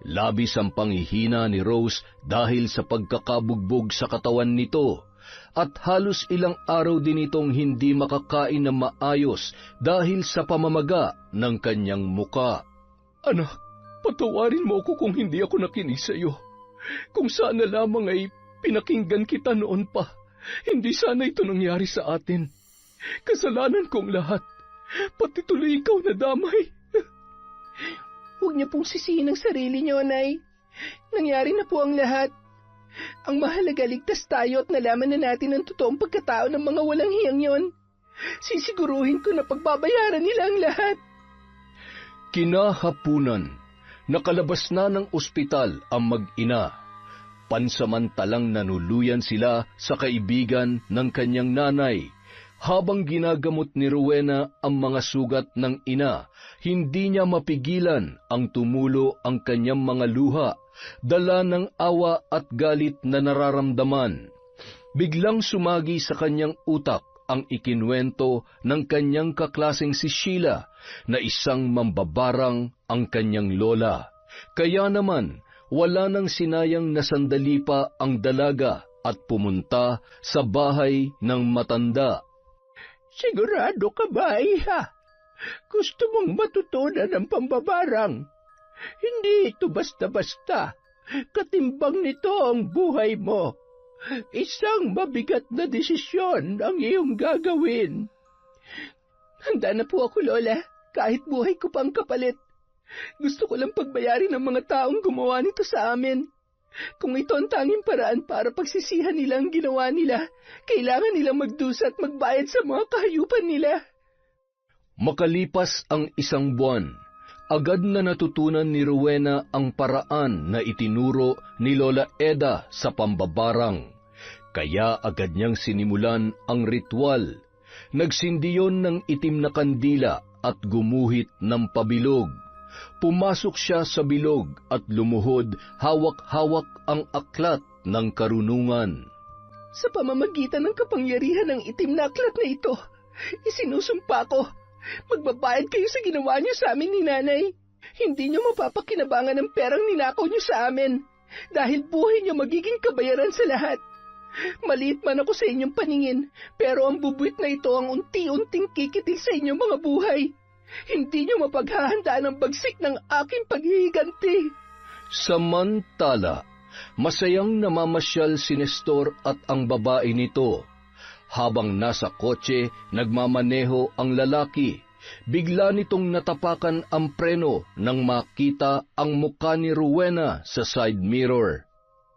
S1: Labis ang panghihina ni Rose dahil sa pagkakabugbog sa katawan nito. At halos ilang araw din itong hindi makakain na maayos dahil sa pamamaga ng kanyang muka. Anak, patawarin mo ako kung hindi ako nakinig sa iyo. Kung sana lamang ay pinakinggan kita noon pa, hindi sana ito nangyari sa atin. Kasalanan kong lahat, pati tuloy ikaw na damay.
S2: Huwag niyo pong sisihin ang sarili niyo, Nay. Nangyari na po ang lahat. Ang mahalaga, ligtas tayo at nalaman na natin ang totoong pagkatao ng mga walang hiyang yon. Sisiguruhin ko na pagbabayaran nila ang lahat.
S1: Kinahapunan, nakalabas na ng ospital ang mag-ina. Pansamantalang nanuluyan sila sa kaibigan ng kanyang nanay. Habang ginagamot ni Rowena ang mga sugat ng ina, hindi niya mapigilan ang tumulo ang kanyang mga luha, dala ng awa at galit na nararamdaman. Biglang sumagi sa kanyang utak ang ikinwento ng kanyang kaklaseng si Sheila na isang mambabarang ang kanyang lola. Kaya naman, wala nang sinayang na sandali pa ang dalaga at pumunta sa bahay ng matanda.
S2: Sigurado ka ba, iha? Gusto mong matutunan ang pambabarang? Hindi ito basta-basta. Katimbang nito ang buhay mo. Isang mabigat na desisyon ang iyong gagawin. Handa na po ako, Lola, kahit buhay ko pang kapalit. Gusto ko lang pagbayarin ng mga taong gumawa nito sa amin. Kung ito ang tanging paraan para pagsisihan nila ang ginawa nila, kailangan nilang magdusa at magbayad sa mga kahayupan nila.
S1: Makalipas ang isang buwan, agad na natutunan ni Rowena ang paraan na itinuro ni Lola Eda sa pambabarang. Kaya agad niyang sinimulan ang ritual. Nagsindi yon ng itim na kandila at gumuhit ng pabilog. Pumasok siya sa bilog at lumuhod, hawak-hawak ang aklat ng karunungan.
S2: Sa pamamagitan ng kapangyarihan ng itim na aklat na ito, isinusumpa ko, magbabayad kayo sa ginawa niyo sa amin ni Nanay. Hindi niyo mapapakinabangan ng perang ninakaw niyo sa amin dahil buhay niyo magiging kabayaran sa lahat. Maliit man ako sa inyong paningin, pero ang bubuit na ito ang unti-unting kikitil sa inyong mga buhay. Hindi niyo mapaghahandaan ang bagsik ng aking paghihiganti.
S1: Samantala, masayang namamasyal si Nestor at ang babae nito. Habang nasa kotse, nagmamaneho ang lalaki. Bigla nitong natapakan ang preno nang makita ang mukha ni Rowena sa side mirror.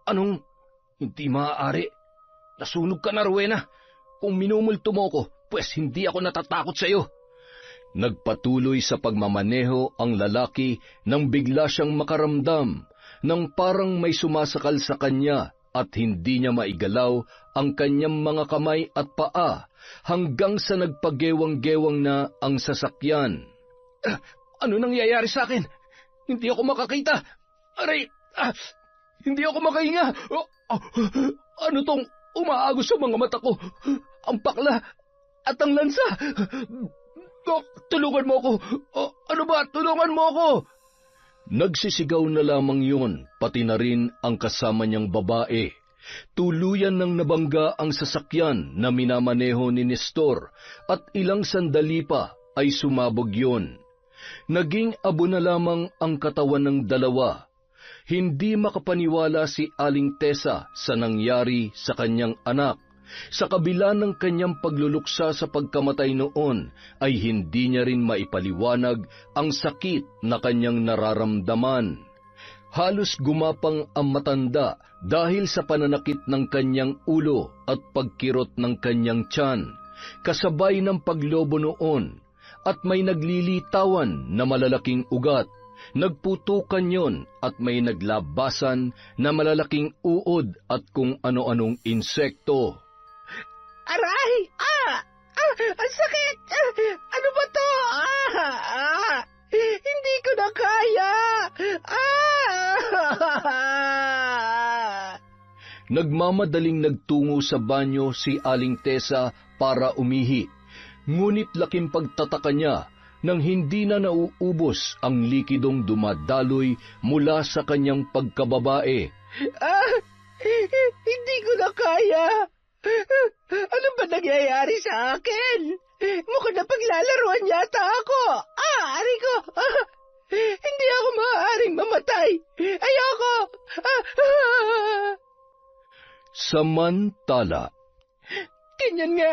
S3: Anong? Hindi maaari. Nasunog ka na, Rowena. Kung minumulto mo ko, pues hindi ako natatakot sa iyo.
S1: Nagpatuloy sa pagmamaneho ang lalaki nang bigla siyang makaramdam ng parang may sumasakal sa kanya at hindi niya maigalaw ang kanyang mga kamay at paa hanggang sa nagpagewang-gewang na ang sasakyan.
S3: Ano nangyayari sa akin? Hindi ako makakita. Aray! Hindi ako makahinga. Ano tong umaagos sa mga mata ko? Ang pakla at ang lansa. Tulungan mo ako. Ano ba? Tulungan mo ako.
S1: Nagsisigaw na lamang yun, pati na rin ang kasama niyang babae. Tuluyan nang nabangga ang sasakyan na minamaneho ni Nestor at ilang sandali pa ay sumabog yun. Naging abo na lamang ang katawan ng dalawa. Hindi makapaniwala si Aling Tessa sa nangyari sa kanyang anak. Sa kabila ng kanyang pagluluksa sa pagkamatay noon, ay hindi niya rin maipaliwanag ang sakit na kanyang nararamdaman. Halos gumapang ang matanda dahil sa pananakit ng kanyang ulo at pagkirot ng kanyang tiyan, kasabay ng paglobo noon, at may naglilitawan na malalaking ugat. Nagputukan yon at may naglabasan na malalaking uod at kung ano-anong insekto.
S2: Aray! Ang sakit! Ano ba to? Hindi ko na kaya!
S1: Nagmamadaling nagtungo sa banyo si Aling Tessa para umihi, ngunit laking pagtataka niya nang hindi na nauubos ang likidong dumadaloy mula sa kanyang pagkababae.
S2: Hindi ko na kaya! Ano ba nangyayari sa akin? Mukhang napaglalaroan yata ako. Ari ko. Hindi ako maaaring mamatay. Ayoko.
S1: Samantala,
S2: Ganyan nga.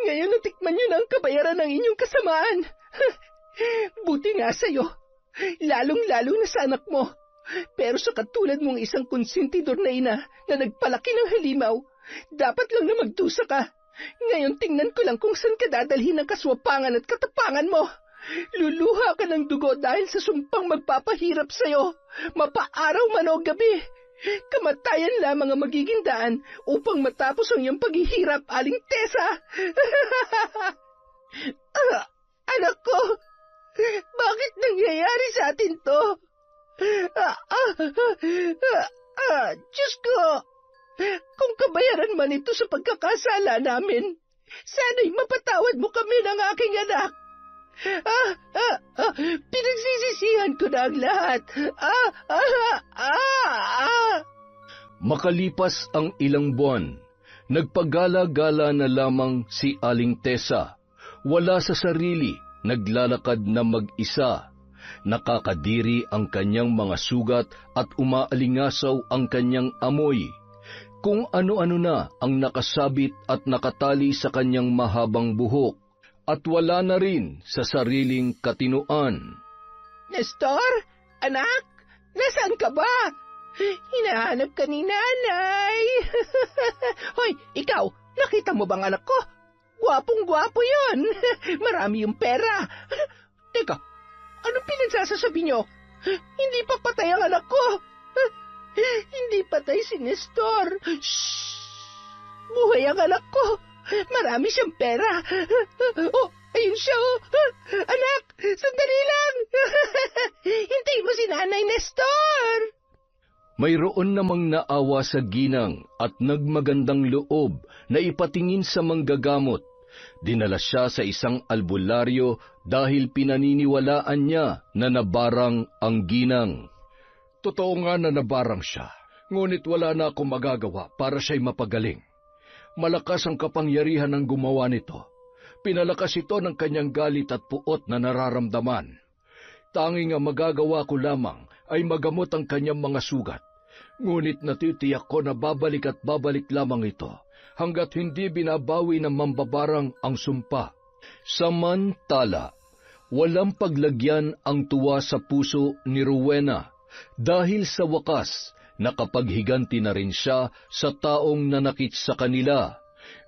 S2: Ngayon natikman niyo na ang kabayaran ng inyong kasamaan. Buti nga sa'yo. Lalong-lalo na sa anak mo. Pero sa katulad mong isang konsentidor na ina na nagpalaki ng halimaw, dapat lang na magdusa ka. Ngayon tingnan ko lang kung saan ka dadalhin ng kaswapangan at katapangan mo. Luluha ka ng dugo dahil sa sumpang magpapahirap sa'yo, mapaaraw man o gabi. Kamatayan lamang ang magiging daan upang matapos ang iyong paghihirap, Aling Tessa. Anak ko, bakit nangyayari sa atin to? Diyos ko, kung kabayaran man ito sa pagkakasala namin, sana'y mapatawad mo kami ng aking anak. Pinagsisisihan ko na ang lahat.
S1: Makalipas ang ilang buwan, nagpagala-gala na lamang si Aling Tessa. Wala sa sarili, naglalakad na mag-isa. Nakakadiri ang kanyang mga sugat at umaalingasaw ang kanyang amoy. Kung ano-ano na ang nakasabit at nakatali sa kanyang mahabang buhok, at wala na rin sa sariling katinuan.
S2: Nestor? Anak? Nasaan ka ba? Hinahanap ka ni nanay. Hoy, ikaw, nakita mo bang anak ko? Gwapong-gwapo yun. Marami yung pera. Teka, anong pinagsasasabi nyo? Hindi pa patay ang anak ko. Hindi patay si Nestor. Shhh! Buhay ang anak ko. Marami siyang pera. Oh, ayun siya. Anak, sandali lang. Hintayin mo si Nanay Nestor.
S1: Mayroon namang naawa sa ginang at nagmagandang loob na ipatingin sa manggagamot, Dinala siya sa isang albularyo dahil pinaniniwalaan niya na nabarang ang ginang. Totoo nga na nabarang siya, ngunit wala na akong magagawa para siya'y mapagaling. Malakas ang kapangyarihan ng gumawa nito. Pinalakas ito ng kanyang galit at puot na nararamdaman. Tanging ang magagawa ko lamang ay magamot ang kanyang mga sugat. Ngunit natitiyak ko na babalik at babalik lamang ito hanggat hindi binabawi ng mambabarang ang sumpa. Samantala, walang paglagyan ang tuwa sa puso ni Rowena dahil sa wakas nakapaghiganti na rin siya sa taong nanakit sa kanila.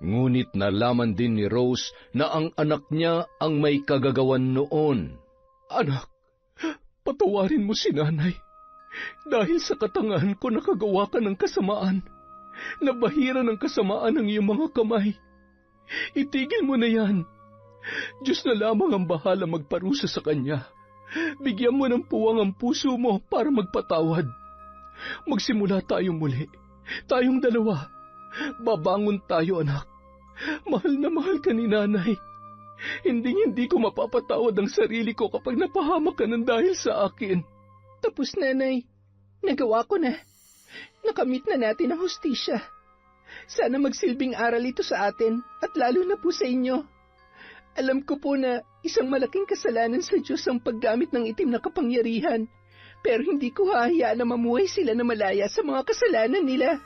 S1: Ngunit nalaman din ni Rose na ang anak niya ang may kagagawan noon. Anak, patawarin mo si nanay. Dahil sa katangahan ko nakagawa ka ng kasamaan. Nabahira ng kasamaan ang iyong mga kamay. Itigil mo na yan. Diyos na lamang ang bahala magparusa sa kanya. Bigyan mo ng puwang ang puso mo para magpatawad. Magsimula tayo muli. Tayong dalawa. Babangon tayo, anak. Mahal na mahal ka ni nanay. Hindi ko mapapatawad ang sarili ko kapag napahamak ka ng dahil sa akin.
S4: Tapos, nanay. Nagawa ko na. Nakamit na natin ang hustisya. Sana magsilbing aral ito sa atin at lalo na po sa inyo. Alam ko po na isang malaking kasalanan sa Diyos ang paggamit ng itim na kapangyarihan, pero hindi ko hahayaan na mamuhay sila na malaya sa mga kasalanan nila.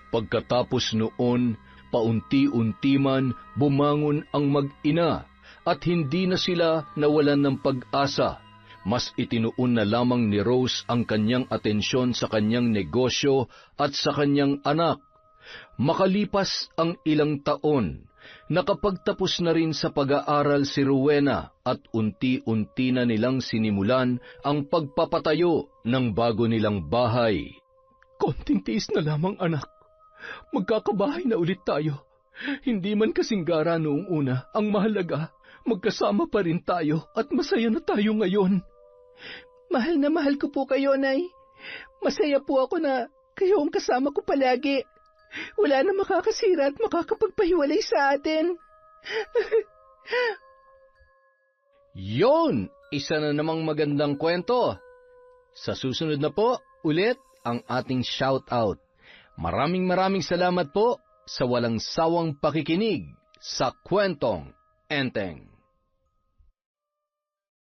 S1: Pagkatapos noon, paunti-unti man bumangon ang mag-ina at hindi na sila nawalan ng pag-asa. Mas itinuon na lamang ni Rose ang kanyang atensyon sa kanyang negosyo at sa kanyang anak. Makalipas ang ilang taon, nakapagtapos na rin sa pag-aaral si Rowena at unti-unti na nilang sinimulan ang pagpapatayo ng bago nilang bahay.
S4: Konting tiis na lamang, anak. Magkakabahay na ulit tayo. Hindi man kasing gara noong una, ang mahalaga, magkasama pa rin tayo at masaya na tayo ngayon. Mahal na mahal ko po kayo, Nay. Masaya po ako na kayo ang kasama ko palagi. Wala na makakasira at makakapagpahiwalay sa atin.
S1: Yon! Isa na namang magandang kwento. Sa susunod na po, ulit ang ating shout-out. Maraming salamat po sa walang sawang pakikinig sa Kwentong Enteng.